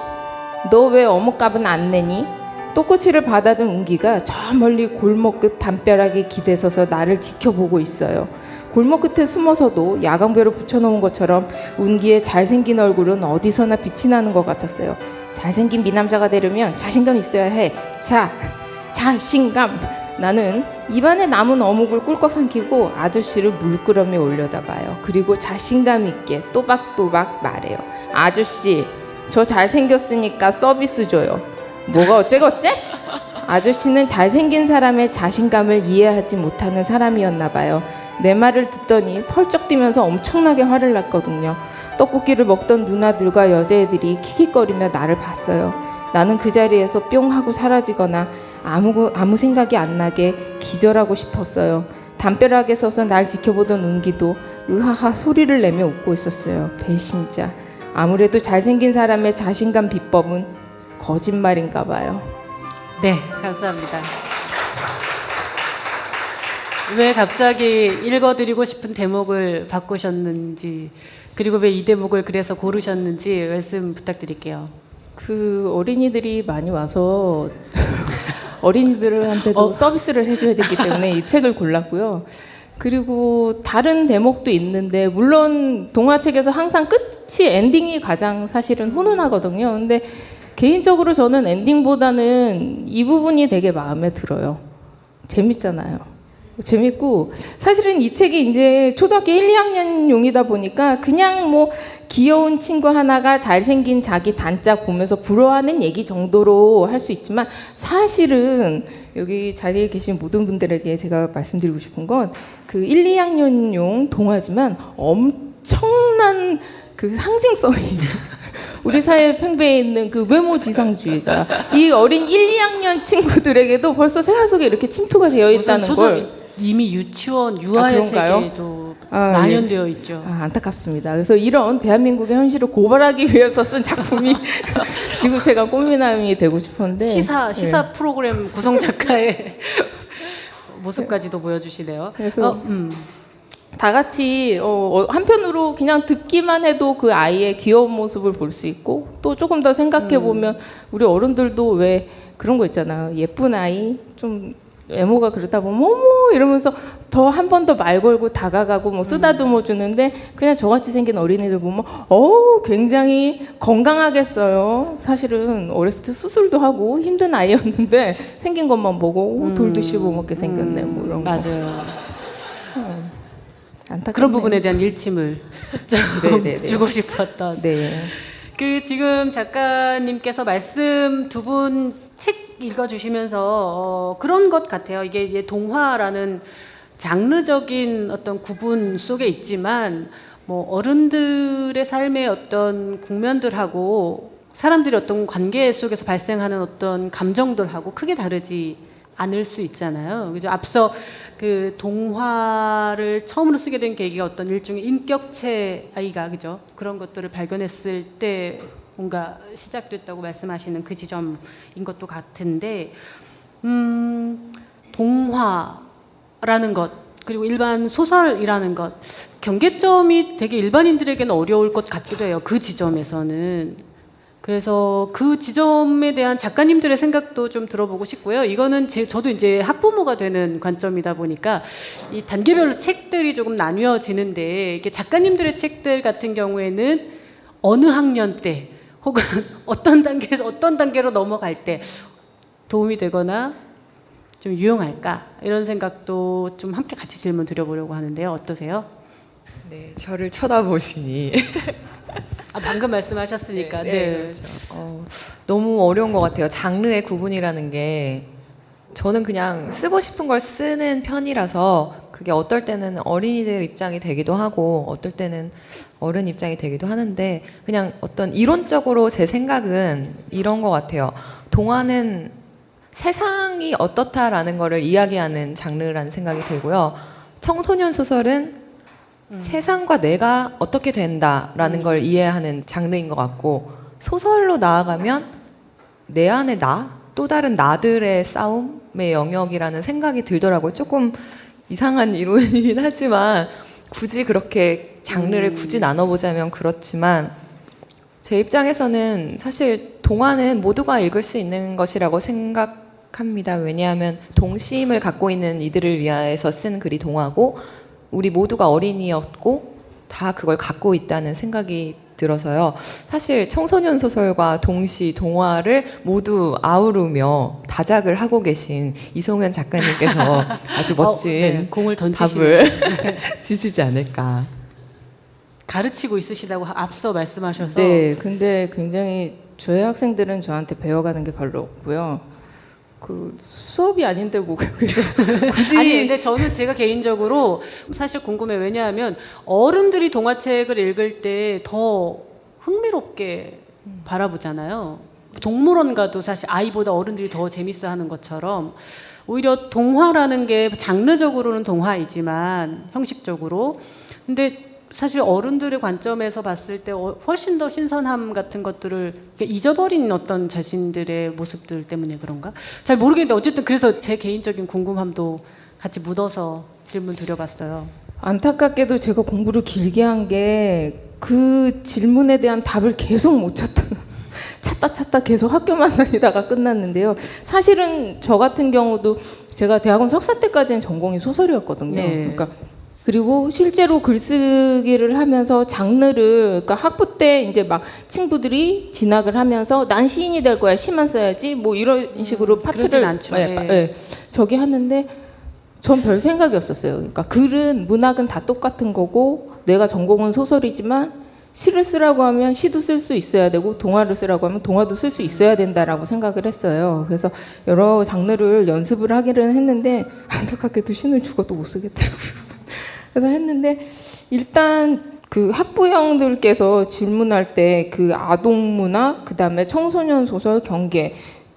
너 왜 어묵값은 안 내니? 떡꼬치를 받아든 운기가 저 멀리 골목 끝 담벼락에 기대서서 나를 지켜보고 있어요. 골목 끝에 숨어서도 야광배로 붙여놓은 것처럼 운기의 잘생긴 얼굴은 어디서나 빛이 나는 것 같았어요. 잘생긴 미남자가 되려면 자신감 있어야 해. 자, 자신감. 나는 입안에 남은 어묵을 꿀꺽 삼키고 아저씨를 물끄러미 올려다봐요. 그리고 자신감 있게 또박또박 말해요. 아저씨, 저 잘생겼으니까 서비스 줘요. 뭐가 어째고째? 아저씨는 잘생긴 사람의 자신감을 이해하지 못하는 사람이었나 봐요. 내 말을 듣더니 펄쩍 뛰면서 엄청나게 화를 났거든요. 떡볶이를 먹던 누나들과 여자애들이 킥킥거리며 나를 봤어요. 나는 그 자리에서 뿅 하고 사라지거나 아무 생각이 안 나게 기절하고 싶었어요. 담벼락에 서서 날 지켜보던 운기도 으하하 소리를 내며 웃고 있었어요. 배신자. 아무래도 잘생긴 사람의 자신감 비법은 거짓말인가 봐요. 네, 감사합니다. 왜 갑자기 읽어드리고 싶은 대목을 바꾸셨는지, 그리고 왜 이 대목을 그래서 고르셨는지 말씀 부탁드릴게요. 그 어린이들이 많이 와서 어린이들한테도 서비스를 해줘야 되기 때문에 이 책을 골랐고요. 그리고 다른 대목도 있는데 물론 동화책에서 항상 끝이 엔딩이 가장 사실은 훈훈하거든요. 근데 개인적으로 저는 엔딩보다는 이 부분이 되게 마음에 들어요. 재밌잖아요. 재밌고 사실은 이 책이 이제 초등학교 1, 2학년용이다 보니까 그냥 뭐 귀여운 친구 하나가 잘생긴 자기 단짝 보면서 부러워하는 얘기 정도로 할 수 있지만 사실은 여기 자리에 계신 모든 분들에게 제가 말씀드리고 싶은 건 그 1, 2학년용 동화지만 엄청난 그 상징성이 우리 사회 팽배해 있는 그 외모 지상주의가 이 어린 1, 2학년 친구들에게도 벌써 생활 속에 이렇게 침투가 되어 있다는 걸 이미 유치원, 유아의 그런가요? 세계에도 만연되어 예. 있죠. 안타깝습니다. 그래서 이런 대한민국의 현실을 고발하기 위해서 쓴 작품이 지구체가 꽃미남이 되고 싶은데 시사 프로그램 구성 작가의 모습까지도 보여주시네요. 그래서 다 같이 한편으로 그냥 듣기만 해도 그 아이의 귀여운 모습을 볼 수 있고 또 조금 더 생각해 보면 우리 어른들도 왜 그런 거 있잖아요. 예쁜 아이 좀 외모가 그렇다 보면 어머 이러면서 더 한 번 더 말 걸고 다가가고 뭐 쓰다듬어 주는데 그냥 저같이 생긴 어린이들 보면 굉장히 건강하겠어요. 사실은 어렸을 때 수술도 하고 힘든 아이였는데 생긴 것만 보고 돌도 씹어 먹게 생겼네 뭐 이런 거. 맞아요. 안타깝네요. 그런 부분에 대한 일침을 좀 네네네. 주고 싶었던. 네. 그 지금 작가님께서 말씀 두 분 책 읽어주시면서 그런 것 같아요. 이게 동화라는 장르적인 어떤 구분 속에 있지만 뭐 어른들의 삶의 어떤 국면들하고 사람들이 어떤 관계 속에서 발생하는 어떤 감정들하고 크게 다르지 않을 수 있잖아요. 그죠? 앞서 그 동화를 처음으로 쓰게 된 계기가 어떤 일종의 인격체 아이가 그죠? 그런 것들을 발견했을 때 뭔가 시작됐다고 말씀하시는 그 지점인 것도 같은데 동화라는 것 그리고 일반 소설이라는 것 경계점이 되게 일반인들에게는 어려울 것 같기도 해요. 그 지점에서는. 그래서 그 지점에 대한 작가님들의 생각도 좀 들어보고 싶고요. 이거는 저도 이제 학부모가 되는 관점이다 보니까 이 단계별로 책들이 조금 나뉘어지는데 이게 작가님들의 책들 같은 경우에는 어느 학년 때 혹은 어떤 단계에서 어떤 단계로 넘어갈 때 도움이 되거나 좀 유용할까 이런 생각도 좀 함께 같이 질문 드려보려고 하는데요. 어떠세요? 네, 저를 쳐다보시니. 방금 말씀하셨으니까. 네. 그렇죠. 너무 어려운 것 같아요. 장르의 구분이라는 게 저는 그냥 쓰고 싶은 걸 쓰는 편이라서 그게 어떨 때는 어린이들 입장이 되기도 하고 어떨 때는 어른 입장이 되기도 하는데 그냥 어떤 이론적으로 제 생각은 이런 것 같아요. 동화는 세상이 어떻다라는 거를 이야기하는 장르라는 생각이 들고요. 청소년 소설은 세상과 내가 어떻게 된다라는 걸 이해하는 장르인 것 같고 소설로 나아가면 내 안에 또 다른 나들의 싸움의 영역이라는 생각이 들더라고요. 조금 이상한 이론이긴 하지만 굳이 그렇게 장르를 굳이 나눠보자면 그렇지만 제 입장에서는 사실 동화는 모두가 읽을 수 있는 것이라고 생각합니다. 왜냐하면 동심을 갖고 있는 이들을 위해서 쓴 글이 동화고 우리 모두가 어린이였고 다 그걸 갖고 있다는 생각이 들어서요. 사실 청소년 소설과 동시 동화를 모두 아우르며 다작을 하고 계신 이송현 작가님께서 아주 멋진 네, 공을 던지시는 답을 주시지 않을까. 가르치고 있으시다고 앞서 말씀하셔서 네, 근데 굉장히 저희 학생들은 저한테 배워가는 게 별로 없고요. 그 수업이 아닌데 뭐 그래서 굳이 아니 근데 저는 제가 개인적으로 사실 궁금해요. 왜냐하면 어른들이 동화책을 읽을 때 더 흥미롭게 바라보잖아요. 동물원 가도 사실 아이보다 어른들이 더 재밌어하는 것처럼 오히려 동화라는 게 장르적으로는 동화이지만 형식적으로 근데 사실 어른들의 관점에서 봤을 때 훨씬 더 신선함 같은 것들을 잊어버린 어떤 자신들의 모습들 때문에 그런가? 잘 모르겠는데 어쨌든 그래서 제 개인적인 궁금함도 같이 묻어서 질문 드려봤어요. 안타깝게도 제가 공부를 길게 한 게 그 질문에 대한 답을 계속 못 찾다 계속 학교만 다니다가 끝났는데요. 사실은 저 같은 경우도 제가 대학원 석사 때까지는 전공이 소설이었거든요. 네. 그러니까 그리고 실제로 글쓰기를 하면서 장르를 그러니까 학부 때 이제 막 친구들이 진학을 하면서 난 시인이 될 거야 시만 써야지 뭐 이런 식으로 그러진 파트를 않죠. 저기 하는데 전 별 생각이 없었어요. 그러니까 글은 문학은 다 똑같은 거고 내가 전공은 소설이지만 시를 쓰라고 하면 시도 쓸 수 있어야 되고 동화를 쓰라고 하면 동화도 쓸 수 있어야 된다라고 생각을 했어요. 그래서 여러 장르를 연습을 하기는 했는데 안타깝게도 신을 죽어도 못 쓰겠더라고요. 그래서 했는데 일단 그 학부형들께서 질문할 때 그 아동문학 그다음에 청소년 소설 경계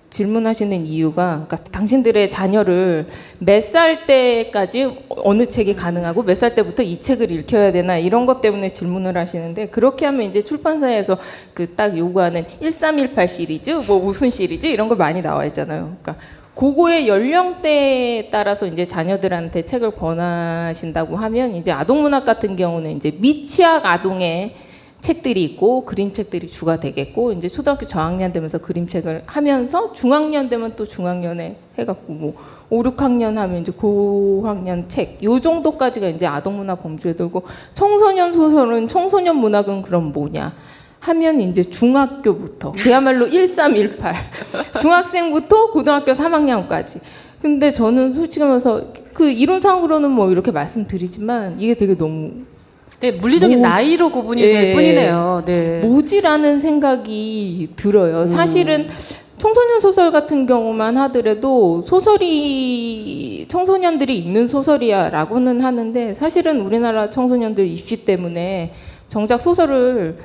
질문하시는 이유가 그러니까 당신들의 자녀를 몇 살 때까지 어느 책이 가능하고 몇 살 때부터 이 책을 읽혀야 되나 이런 것 때문에 질문을 하시는데 그렇게 하면 이제 출판사에서 그 딱 요구하는 1318 시리즈 뭐 무슨 시리즈 이런 거 많이 나와 있잖아요. 그러니까 그거의 연령대에 따라서 이제 자녀들한테 책을 권하신다고 하면 이제 아동문학 같은 경우는 이제 미취학 아동의 책들이 있고 그림책들이 주가 되겠고 이제 초등학교 저학년 되면서 그림책을 하면서 중학년 되면 또 중학년에 해갖고 뭐 5, 6학년 하면 이제 고학년 책 요 정도까지가 이제 아동문학 범주에 들고 청소년 소설은 청소년 문학은 그럼 뭐냐 하면 이제 중학교부터 그야말로 1318 중학생부터 고등학교 3학년까지 근데 저는 솔직히 말해서 그 이론상으로는 뭐 이렇게 말씀드리지만 이게 되게 너무 네, 물리적인 나이로 구분이 될 뿐이네요. 네. 모지라는 생각이 들어요. 사실은 청소년 소설 같은 경우만 하더라도 소설이 청소년들이 읽는 소설이야라고는 하는데 사실은 우리나라 청소년들 입시 때문에 정작 소설을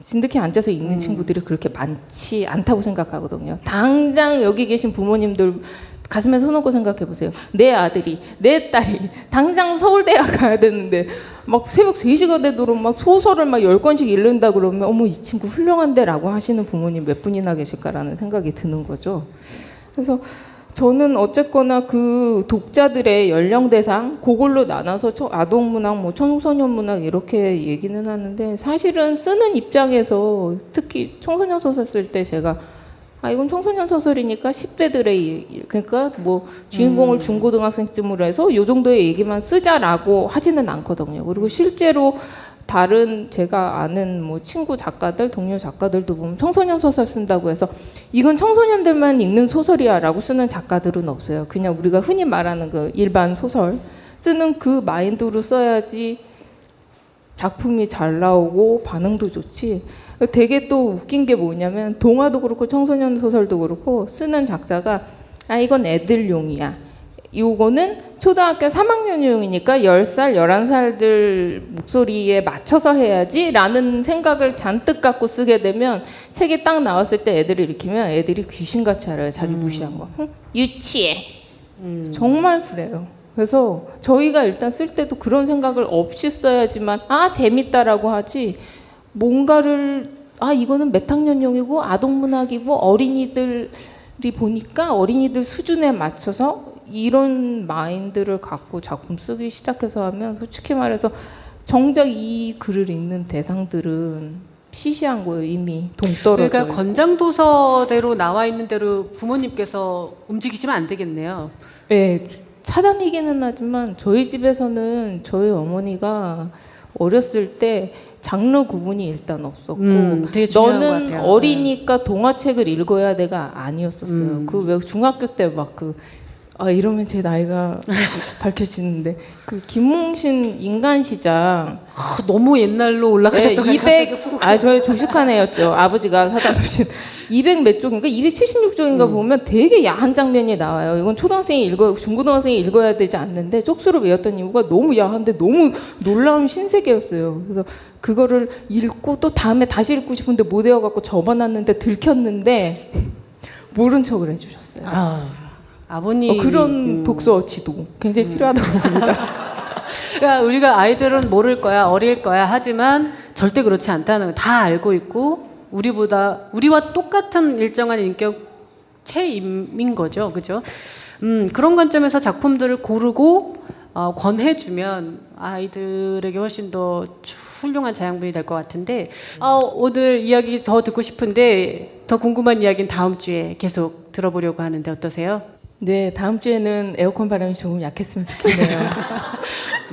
진득히 앉아서 읽는 친구들이 그렇게 많지 않다고 생각하거든요. 당장 여기 계신 부모님들 가슴에 손 얹고 생각해 보세요. 내 아들이, 내 딸이 당장 서울대학 가야 되는데 막 새벽 3시가 되도록 막 소설을 막 10권씩 읽는다 그러면 어머 이 친구 훌륭한데 라고 하시는 부모님 몇 분이나 계실까라는 생각이 드는 거죠. 그래서 저는 어쨌거나 그 독자들의 연령 대상 그걸로 나눠서 아동문학, 뭐 청소년 문학 이렇게 얘기는 하는데 사실은 쓰는 입장에서 특히 청소년 소설 쓸 때 제가 이건 청소년 소설이니까 10대들의 그러니까 뭐 주인공을 중고등학생쯤으로 해서 요 정도의 얘기만 쓰자라고 하지는 않거든요. 그리고 실제로 다른 제가 아는 뭐 친구 작가들, 동료 작가들도 보면 청소년 소설 쓴다고 해서 이건 청소년들만 읽는 소설이야라고 쓰는 작가들은 없어요. 그냥 우리가 흔히 말하는 그 일반 소설 쓰는 그 마인드로 써야지 작품이 잘 나오고 반응도 좋지. 되게 또 웃긴 게 뭐냐면 동화도 그렇고 청소년 소설도 그렇고 쓰는 작자가 아 이건 애들용이야. 요거는 초등학교 3학년용이니까 10살, 11살들 목소리에 맞춰서 해야지 라는 생각을 잔뜩 갖고 쓰게 되면 책이 딱 나왔을 때 애들을 읽히면 애들이 귀신같이 알아요. 자기 무시한 거. 응? 유치해. 정말 그래요. 그래서 저희가 일단 쓸 때도 그런 생각을 없이 써야지만 아 재밌다라고 하지 뭔가를 아 이거는 몇 학년용이고 아동문학이고 어린이들이 보니까 어린이들 수준에 맞춰서 이런 마인드를 갖고 작품 쓰기 시작해서 하면 솔직히 말해서 정작 이 글을 읽는 대상들은 시시한 거예요. 이미 동떨어져 그러니까 있고. 권장도서대로 나와 있는 대로 부모님께서 움직이시면 안 되겠네요. 네, 차담이기는 하지만 저희 집에서는 저희 어머니가 어렸을 때 장르 구분이 일단 없었고 되게 중요한 것 너는 같아요. 어리니까 동화책을 읽어야 돼가 아니었었어요. 그 왜 중학교 때 막 아 이러면 제 나이가 밝혀지는데 그 김웅신 인간시장 아, 너무 옛날로 올라가셨던 200 저희 조식한 애였죠. 아버지가 사다 주신 200 몇 쪽인가 276쪽인가 보면 되게 야한 장면이 나와요. 이건 초등학생이 읽어 중고등학생이 읽어야 되지 않는데 쪽수로 외웠던 이유가 너무 야한데 너무 놀라운 신세계였어요. 그래서 그거를 읽고 또 다음에 다시 읽고 싶은데 못 외워갖고 접어놨는데 들켰는데 모른 척을 해주셨어요. 아버님 그런 독서 지도 굉장히 필요하다고 봅니다. 그러니까 우리가 아이들은 모를 거야, 어릴 거야 하지만 절대 그렇지 않다는 거 다 알고 있고 우리와 똑같은 일정한 인격체인 거죠, 그죠? 그런 관점에서 작품들을 고르고 권해주면 아이들에게 훨씬 더 훌륭한 자양분이 될 것 같은데 오늘 이야기 더 듣고 싶은데 더 궁금한 이야기는 다음 주에 계속 들어보려고 하는데 어떠세요? 네, 다음 주에는 에어컨 바람이 조금 약했으면 좋겠네요.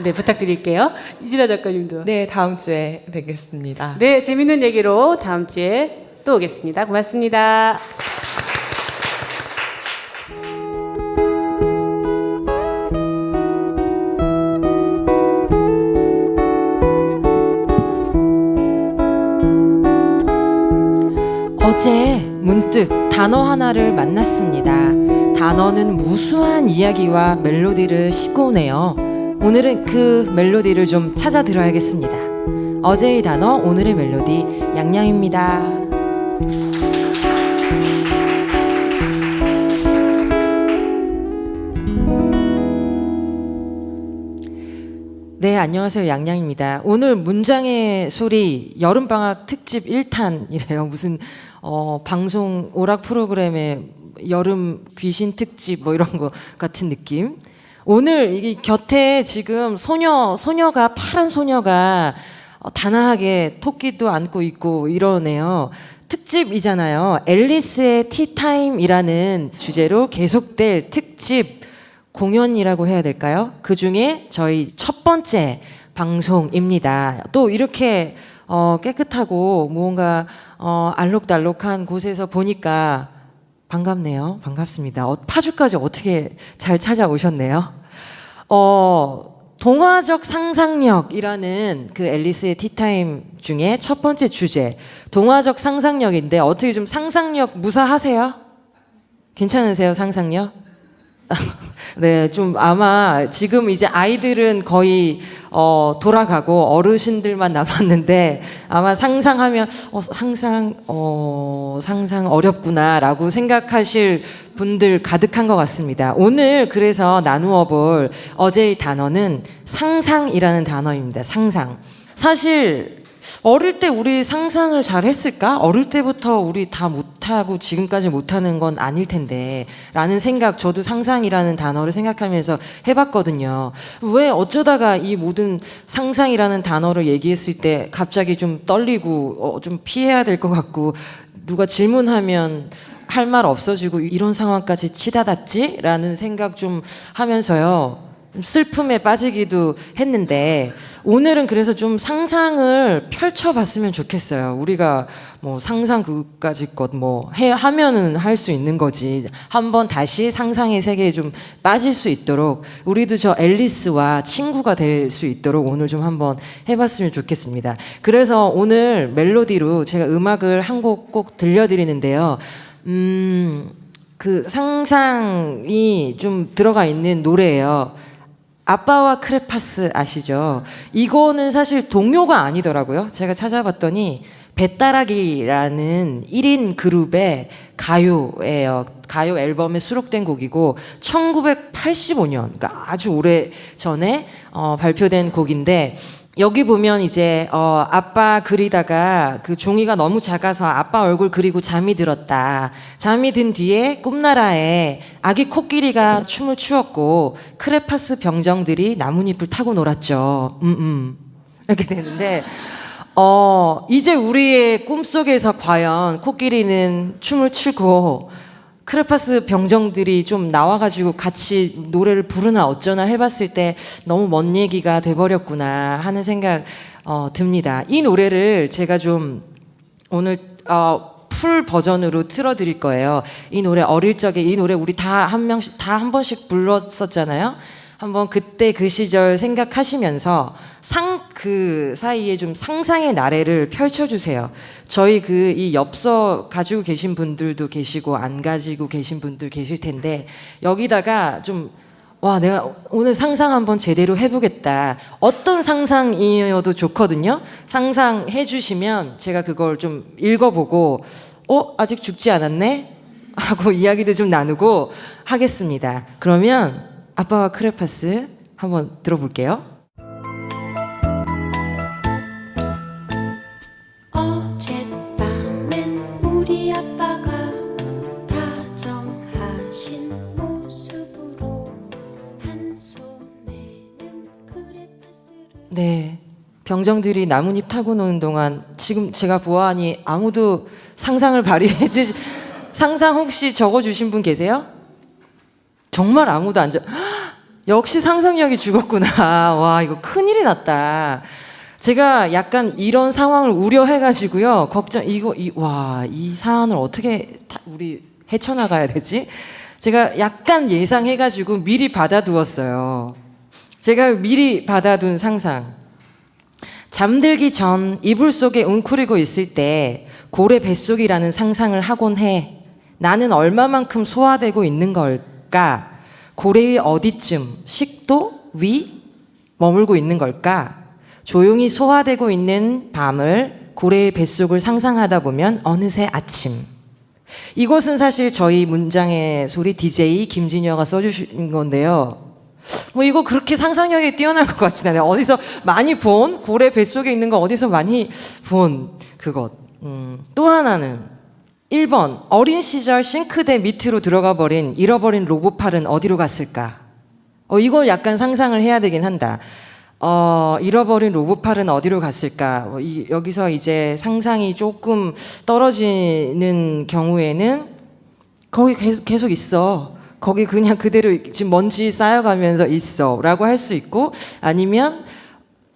네, 부탁드릴게요. 이진아 작가님도. 네, 다음 주에 뵙겠습니다. 네, 재밌는 얘기로 다음 주에 또 오겠습니다. 고맙습니다. 어제 문득 단어 하나를 만났습니다. 단어는 무수한 이야기와 멜로디를 싣고 오네요. 오늘은 그 멜로디를 좀 찾아 들어야겠습니다. 어제의 단어, 오늘의 멜로디, 양양입니다. 네, 안녕하세요. 양양입니다. 오늘 문장의 소리 여름방학 특집 1탄이래요. 무슨 방송 오락 프로그램의 여름 귀신 특집 뭐 이런 거 같은 느낌. 오늘 이게 곁에 지금 소녀가 파란 소녀가 단아하게 토끼도 안고 있고 이러네요. 특집이잖아요. 앨리스의 티타임이라는 주제로 계속될 특집 공연이라고 해야 될까요? 그 중에 저희 첫 번째 방송입니다. 또 이렇게 깨끗하고 무언가 알록달록한 곳에서 보니까 반갑네요. 반갑습니다. 파주까지 어떻게 잘 찾아오셨네요. 동화적 상상력이라는 그 앨리스의 티타임 중에 첫 번째 주제, 동화적 상상력인데 어떻게 좀 상상력 무사하세요? 괜찮으세요, 상상력? 네, 좀 아마 지금 이제 아이들은 거의 돌아가고 어르신들만 남았는데 아마 상상하면 상상 어렵구나라고 생각하실 분들 가득한 것 같습니다. 오늘 그래서 나누어 볼 어제의 단어는 상상이라는 단어입니다. 상상. 사실 어릴 때 우리 상상을 잘 했을까? 어릴 때부터 우리 다 못하고 지금까지 못하는 건 아닐 텐데 라는 생각, 저도 상상이라는 단어를 생각하면서 해봤거든요. 왜 어쩌다가 이 모든 상상이라는 단어를 얘기했을 때 갑자기 좀 떨리고 좀 피해야 될 것 같고 누가 질문하면 할 말 없어지고 이런 상황까지 치닫았지? 라는 생각 좀 하면서요. 슬픔에 빠지기도 했는데 오늘은 그래서 좀 상상을 펼쳐봤으면 좋겠어요. 우리가 뭐 상상 그까짓 것 뭐 하면은 할 수 있는 거지. 한번 다시 상상의 세계에 좀 빠질 수 있도록 우리도 저 앨리스와 친구가 될 수 있도록 오늘 좀 한번 해봤으면 좋겠습니다. 그래서 오늘 멜로디로 제가 음악을 한 곡 꼭 들려드리는데요. 그 상상이 좀 들어가 있는 노래예요. 아빠와 크레파스 아시죠? 이거는 사실 동요가 아니더라고요. 제가 찾아봤더니 배따라기라는 1인 그룹의 가요예요. 가요 앨범에 수록된 곡이고 1985년, 그러니까 아주 오래 전에 발표된 곡인데 여기 보면 이제 아빠 그리다가 그 종이가 너무 작아서 아빠 얼굴 그리고 잠이 들었다. 잠이 든 뒤에 꿈나라에 아기 코끼리가 춤을 추었고 크레파스 병정들이 나뭇잎을 타고 놀았죠. 이렇게 되는데 이제 우리의 꿈속에서 과연 코끼리는 춤을 추고 크레파스 병정들이 좀 나와가지고 같이 노래를 부르나 어쩌나 해봤을 때 너무 먼 얘기가 돼버렸구나 하는 생각 듭니다. 이 노래를 제가 좀 오늘 풀 버전으로 틀어드릴 거예요. 이 노래 어릴 적에 이 노래 우리 다 한 번씩 불렀었잖아요. 한번 그때 그 시절 생각하시면서 그 사이에 좀 상상의 나래를 펼쳐주세요. 저희 이 엽서 가지고 계신 분들도 계시고 안 가지고 계신 분들 계실 텐데 여기다가 좀 내가 오늘 상상 한번 제대로 해보겠다. 어떤 상상이어도 좋거든요. 상상해 주시면 제가 그걸 좀 읽어보고 아직 죽지 않았네? 하고 이야기도 좀 나누고 하겠습니다. 그러면 아빠와 크레파스 한번 들어볼게요. 어젯밤엔 우리 아빠가 다정하신 모습으로 한 손에는 크레파스를 네, 병정들이 나뭇잎 타고 노는 동안 지금 제가 보아하니 아무도 상상을 발휘해 주시 상상 혹시 적어주신 분 계세요? 정말 아무도 안 역시 상상력이 죽었구나. 와, 이거 큰일이 났다. 제가 약간 이런 상황을 우려해가지고요. 이 사안을 어떻게 우리 헤쳐나가야 되지? 제가 약간 예상해가지고 미리 받아두었어요. 제가 미리 받아둔 상상. 잠들기 전 이불 속에 웅크리고 있을 때 고래 뱃속이라는 상상을 하곤 해. 나는 얼마만큼 소화되고 있는 걸까? 고래의 어디쯤, 식도, 위 머물고 있는 걸까? 조용히 소화되고 있는 밤을 고래의 뱃속을 상상하다 보면 어느새 아침. 이것은 사실 저희 문장의 소리 DJ 김진여가 써주신 건데요. 이거 그렇게 상상력이 뛰어난 것 같진 않아요. 어디서 많이 본 고래 뱃속에 있는 거 어디서 많이 본 그것. 또 하나는 1번 어린 시절 싱크대 밑으로 들어가 버린 잃어버린 로봇팔은 어디로 갔을까? 이거 약간 상상을 해야 되긴 한다. 잃어버린 로봇팔은 어디로 갔을까? 여기서 이제 상상이 조금 떨어지는 경우에는 거기 계속 있어. 거기 그냥 그대로 지금 먼지 쌓여가면서 있어 라고 할 수 있고 아니면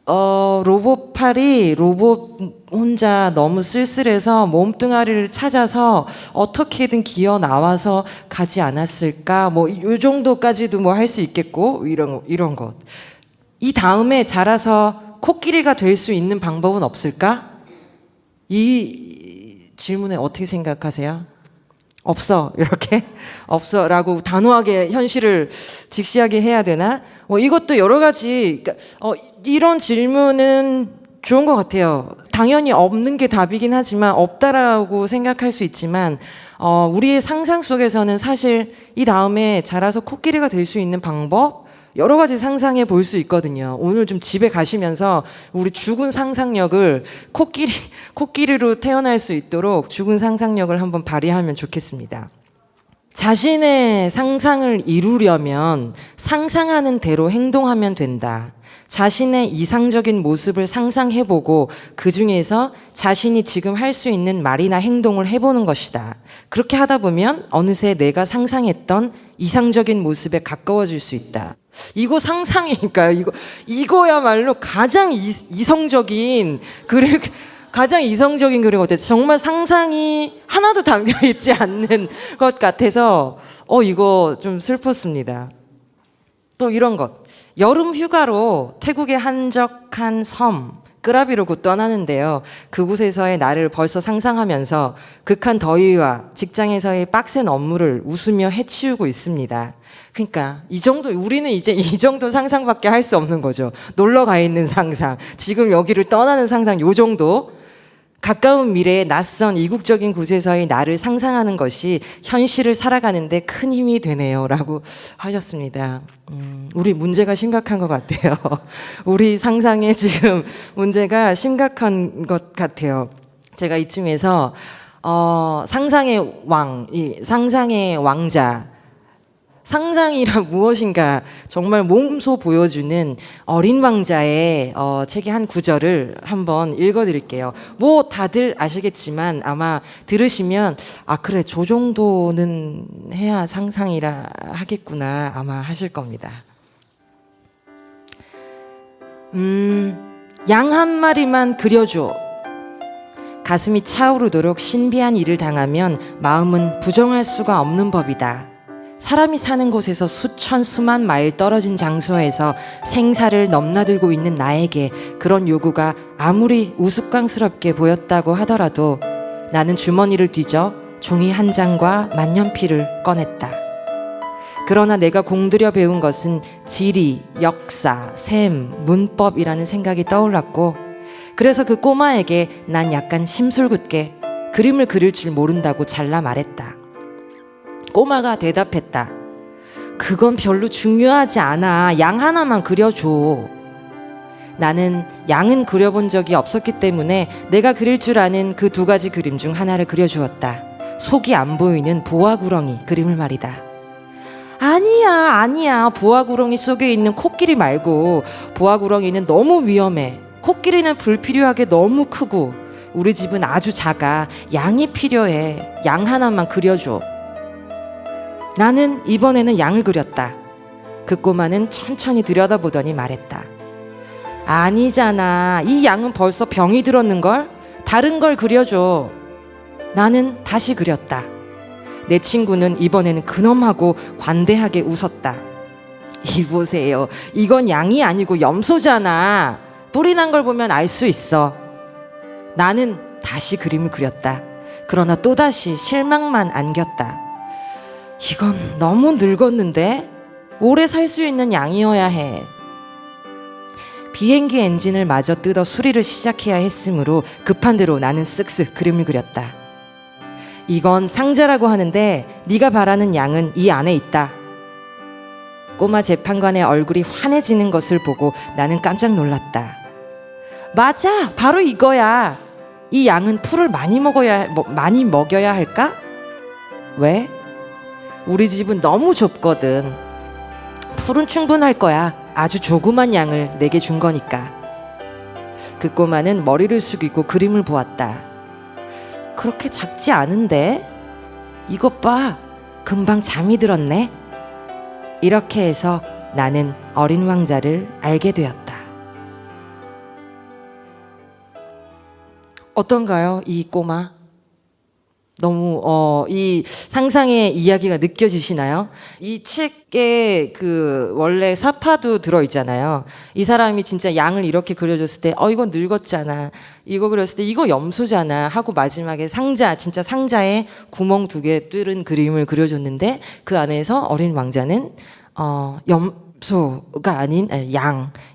로봇팔이 로봇 혼자 너무 쓸쓸해서 몸뚱아리를 찾아서 어떻게든 기어 나와서 가지 않았을까? 요 정도까지도 할 수 있겠고, 이런 것. 이 다음에 자라서 코끼리가 될 수 있는 방법은 없을까? 이 질문에 어떻게 생각하세요? 없어. 이렇게? 없어. 라고 단호하게 현실을 직시하게 해야 되나? 이것도 여러 가지, 이런 질문은 좋은 것 같아요. 당연히 없는 게 답이긴 하지만, 없다라고 생각할 수 있지만, 우리의 상상 속에서는 사실 이 다음에 자라서 코끼리가 될 수 있는 방법, 여러 가지 상상해 볼 수 있거든요. 오늘 좀 집에 가시면서 우리 죽은 상상력을 코끼리로 태어날 수 있도록 죽은 상상력을 한번 발휘하면 좋겠습니다. 자신의 상상을 이루려면 상상하는 대로 행동하면 된다. 자신의 이상적인 모습을 상상해보고 그 중에서 자신이 지금 할 수 있는 말이나 행동을 해보는 것이다. 그렇게 하다 보면 어느새 내가 상상했던 이상적인 모습에 가까워질 수 있다. 이거 상상이니까요. 이거야말로 가장 이성적인 가장 이성적인 그림 같아요. 정말 상상이 하나도 담겨 있지 않는 것 같아서 이거 좀 슬펐습니다. 또 이런 것. 여름 휴가로 태국의 한적한 섬 끄라비로 떠나는데요. 그곳에서의 나를 벌써 상상하면서 극한 더위와 직장에서의 빡센 업무를 웃으며 해치우고 있습니다. 그러니까 우리는 이제 이 정도 상상밖에 할 수 없는 거죠. 놀러 가 있는 상상, 지금 여기를 떠나는 상상, 요 정도. 가까운 미래의 낯선 이국적인 곳에서의 나를 상상하는 것이 현실을 살아가는데 큰 힘이 되네요. 라고 하셨습니다. 우리 문제가 심각한 것 같아요. 우리 상상에 지금 문제가 심각한 것 같아요. 제가 이쯤에서 상상의 왕자, 상상이란 무엇인가 정말 몸소 보여주는 어린 왕자의 책의 한 구절을 한번 읽어드릴게요. 뭐 다들 아시겠지만 아마 들으시면 그래 저 정도는 해야 상상이라 하겠구나 아마 하실 겁니다. 양 한 마리만 그려줘. 가슴이 차오르도록 신비한 일을 당하면 마음은 부정할 수가 없는 법이다. 사람이 사는 곳에서 수만 마일 떨어진 장소에서 생사를 넘나들고 있는 나에게 그런 요구가 아무리 우스꽝스럽게 보였다고 하더라도 나는 주머니를 뒤져 종이 한 장과 만년필을 꺼냈다. 그러나 내가 공들여 배운 것은 지리, 역사, 셈, 문법이라는 생각이 떠올랐고 그래서 그 꼬마에게 난 약간 심술궂게 그림을 그릴 줄 모른다고 잘라 말했다. 꼬마가 대답했다. 그건 별로 중요하지 않아. 양 하나만 그려줘. 나는 양은 그려본 적이 없었기 때문에 내가 그릴 줄 아는 그 2가지 그림 중 하나를 그려주었다. 속이 안 보이는 보아구렁이 그림을 말이다. 아니야. 보아구렁이 속에 있는 코끼리 말고. 보아구렁이는 너무 위험해. 코끼리는 불필요하게 너무 크고 우리 집은 아주 작아. 양이 필요해. 양 하나만 그려줘. 나는 이번에는 양을 그렸다. 그 꼬마는 천천히 들여다보더니 말했다. 아니잖아. 이 양은 벌써 병이 들었는걸? 다른 걸 그려줘. 나는 다시 그렸다. 내 친구는 이번에는 근엄하고 관대하게 웃었다. 이보세요. 이건 양이 아니고 염소잖아. 뿔이 난 걸 보면 알 수 있어. 나는 다시 그림을 그렸다. 그러나 또다시 실망만 안겼다. 이건 너무 늙었는데? 오래 살 수 있는 양이어야 해. 비행기 엔진을 마저 뜯어 수리를 시작해야 했으므로 급한 대로 나는 쓱쓱 그림을 그렸다. 이건 상자라고 하는데 네가 바라는 양은 이 안에 있다. 꼬마 재판관의 얼굴이 환해지는 것을 보고 나는 깜짝 놀랐다. 맞아, 바로 이거야. 이 양은 풀을 많이 먹여야 할까? 왜? 우리 집은 너무 좁거든. 풀은 충분할 거야. 아주 조그만 양을 내게 준 거니까. 그 꼬마는 머리를 숙이고 그림을 보았다. 그렇게 작지 않은데? 이것 봐. 금방 잠이 들었네. 이렇게 해서 나는 어린 왕자를 알게 되었다. 어떤가요, 이 꼬마? 너무 이 상상의 이야기가 느껴지시나요? 이 책에 원래 사파도 들어 있잖아요. 이 사람이 진짜 양을 이렇게 그려줬을 때 이거 늙었잖아. 이거 그렸을 때 이거 염소잖아 하고 마지막에 진짜 상자에 구멍 2개 뚫은 그림을 그려줬는데 그 안에서 어린 왕자는 염소가 아닌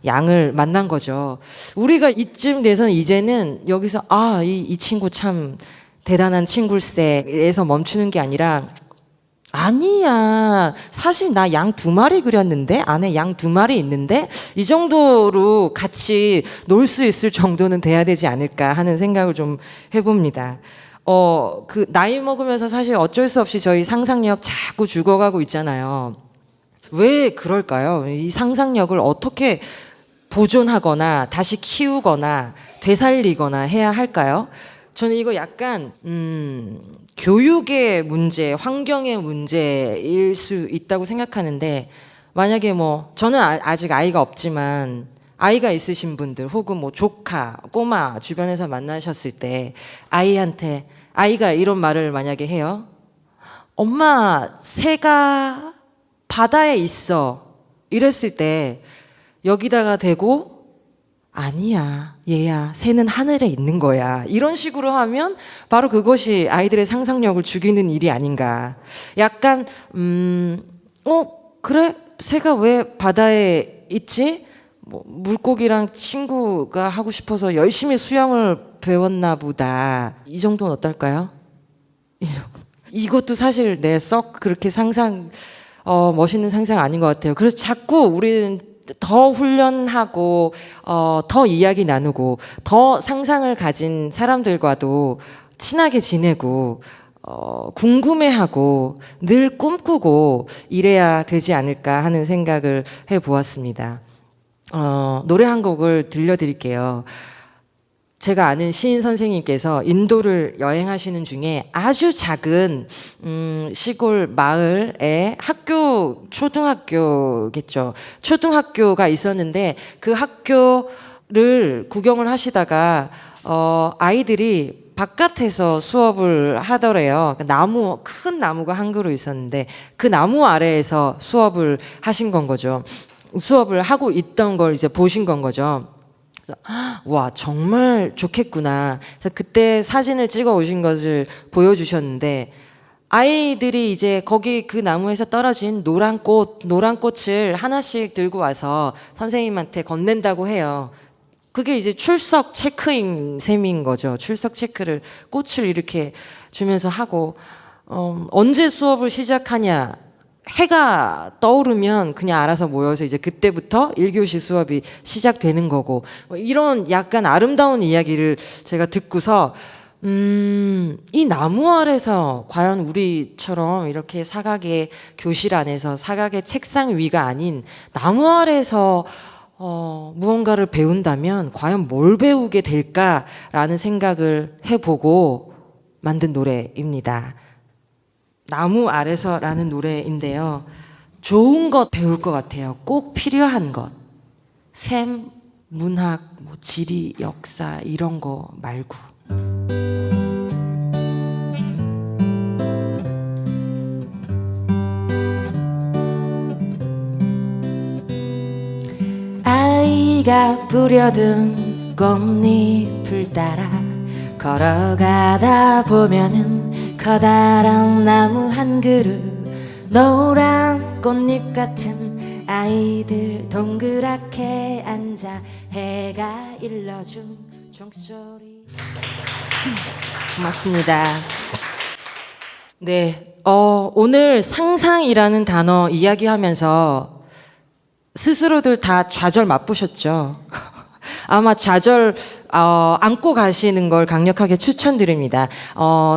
양을 만난 거죠. 우리가 이쯤 돼서는 이제는 여기서 이 친구 참 대단한 친굴세에서 멈추는 게 아니라 아니야. 사실 나 양 2마리 그렸는데 안에 양 2마리 있는데 이 정도로 같이 놀 수 있을 정도는 돼야 되지 않을까 하는 생각을 좀 해봅니다. 나이 먹으면서 사실 어쩔 수 없이 저희 상상력 자꾸 죽어가고 있잖아요. 왜 그럴까요? 이 상상력을 어떻게 보존하거나 다시 키우거나 되살리거나 해야 할까요? 저는 이거 약간 교육의 문제, 환경의 문제일 수 있다고 생각하는데, 만약에 뭐 저는 아직 아이가 없지만 아이가 있으신 분들 혹은 뭐 조카, 꼬마 주변에서 만나셨을 때 아이한테 아이가 이런 말을 만약에 해요. 엄마, 새가 바다에 있어. 이랬을 때 여기다가 대고 아니야, 얘야, 새는 하늘에 있는 거야. 이런 식으로 하면 바로 그것이 아이들의 상상력을 죽이는 일이 아닌가. 약간 그래? 새가 왜 바다에 있지? 뭐 물고기랑 친구가 하고 싶어서 열심히 수영을 배웠나 보다. 이 정도는 어떨까요? 이것도 사실 내 썩 그렇게 멋있는 상상 아닌 것 같아요. 그래서 자꾸 우리는 더 훈련하고 더 이야기 나누고 더 상상을 가진 사람들과도 친하게 지내고 궁금해하고 늘 꿈꾸고 이래야 되지 않을까 하는 생각을 해보았습니다. 노래 한 곡을 들려드릴게요. 제가 아는 시인 선생님께서 인도를 여행하시는 중에 아주 작은 시골 마을에 초등학교겠죠. 초등학교가 있었는데 그 학교를 구경을 하시다가 아이들이 바깥에서 수업을 하더래요. 큰 나무가 한 그루 있었는데 그 나무 아래에서 수업을 하신 건 거죠. 수업을 하고 있던 걸 이제 보신 건 거죠. 그래서 와, 정말 좋겠구나. 그래서 그때 사진을 찍어 오신 것을 보여주셨는데, 아이들이 이제 거기 그 나무에서 떨어진 노란 꽃을 하나씩 들고 와서 선생님한테 건넨다고 해요. 그게 이제 출석 체크인 셈인 거죠. 출석 체크를 꽃을 이렇게 주면서 하고, 언제 수업을 시작하냐? 해가 떠오르면 그냥 알아서 모여서 이제 그때부터 1교시 수업이 시작되는 거고, 이런 약간 아름다운 이야기를 제가 듣고서 이 나무 아래서 과연 우리처럼 이렇게 사각의 교실 안에서 사각의 책상 위가 아닌 나무 아래서 무언가를 배운다면 과연 뭘 배우게 될까라는 생각을 해보고 만든 노래입니다. 나무 아래서라는 노래인데요. 좋은 것 배울 것 같아요. 꼭 필요한 것. 셈, 문학, 뭐 지리, 역사 이런 거 말고. 아이가 뿌려둔 꽃잎을 따라 걸어가다 보면은 커다란 나무 한 그루, 노란 꽃잎 같은 아이들 동그랗게 앉아 해가 일러준 종소리. 고맙습니다. 네, 오늘 상상이라는 단어 이야기하면서 스스로들 다 좌절 맛보셨죠? 아마 좌절 안고 가시는 걸 강력하게 추천드립니다.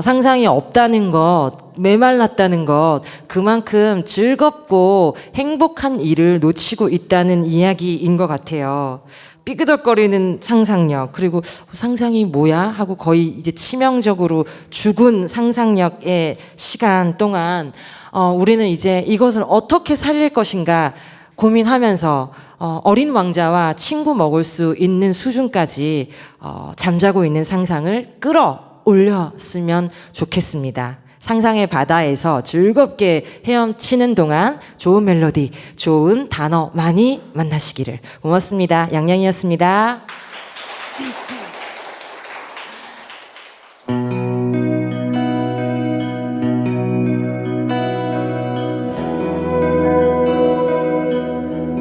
상상이 없다는 것, 메말랐다는 것, 그만큼 즐겁고 행복한 일을 놓치고 있다는 이야기인 것 같아요. 삐그덕거리는 상상력, 그리고 상상이 뭐야? 하고 거의 이제 치명적으로 죽은 상상력의 시간 동안 우리는 이제 이것을 어떻게 살릴 것인가 고민하면서 어린 왕자와 친구 먹을 수 있는 수준까지 잠자고 있는 상상을 끌어올렸으면 좋겠습니다. 상상의 바다에서 즐겁게 헤엄치는 동안 좋은 멜로디, 좋은 단어 많이 만나시기를. 고맙습니다. 양양이었습니다.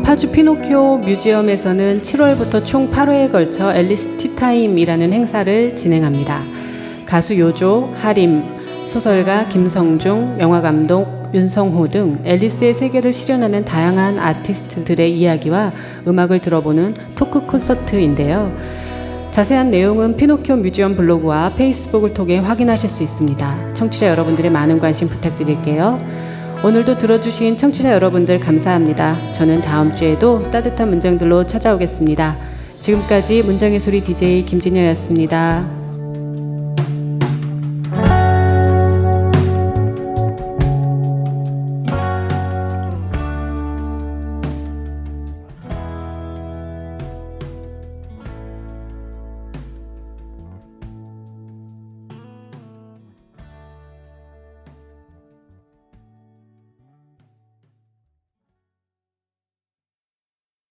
파주 피노키오 뮤지엄에서는 7월부터 총 8회에 걸쳐 앨리스 티타임이라는 행사를 진행합니다. 가수 요조, 하림, 소설가 김성중, 영화감독 윤성호 등 앨리스의 세계를 실현하는 다양한 아티스트들의 이야기와 음악을 들어보는 토크 콘서트인데요. 자세한 내용은 피노키오 뮤지엄 블로그와 페이스북을 통해 확인하실 수 있습니다. 청취자 여러분들의 많은 관심 부탁드릴게요. 오늘도 들어주신 청취자 여러분들 감사합니다. 저는 다음 주에도 따뜻한 문장들로 찾아오겠습니다. 지금까지 문장의 소리 DJ 김진여였습니다.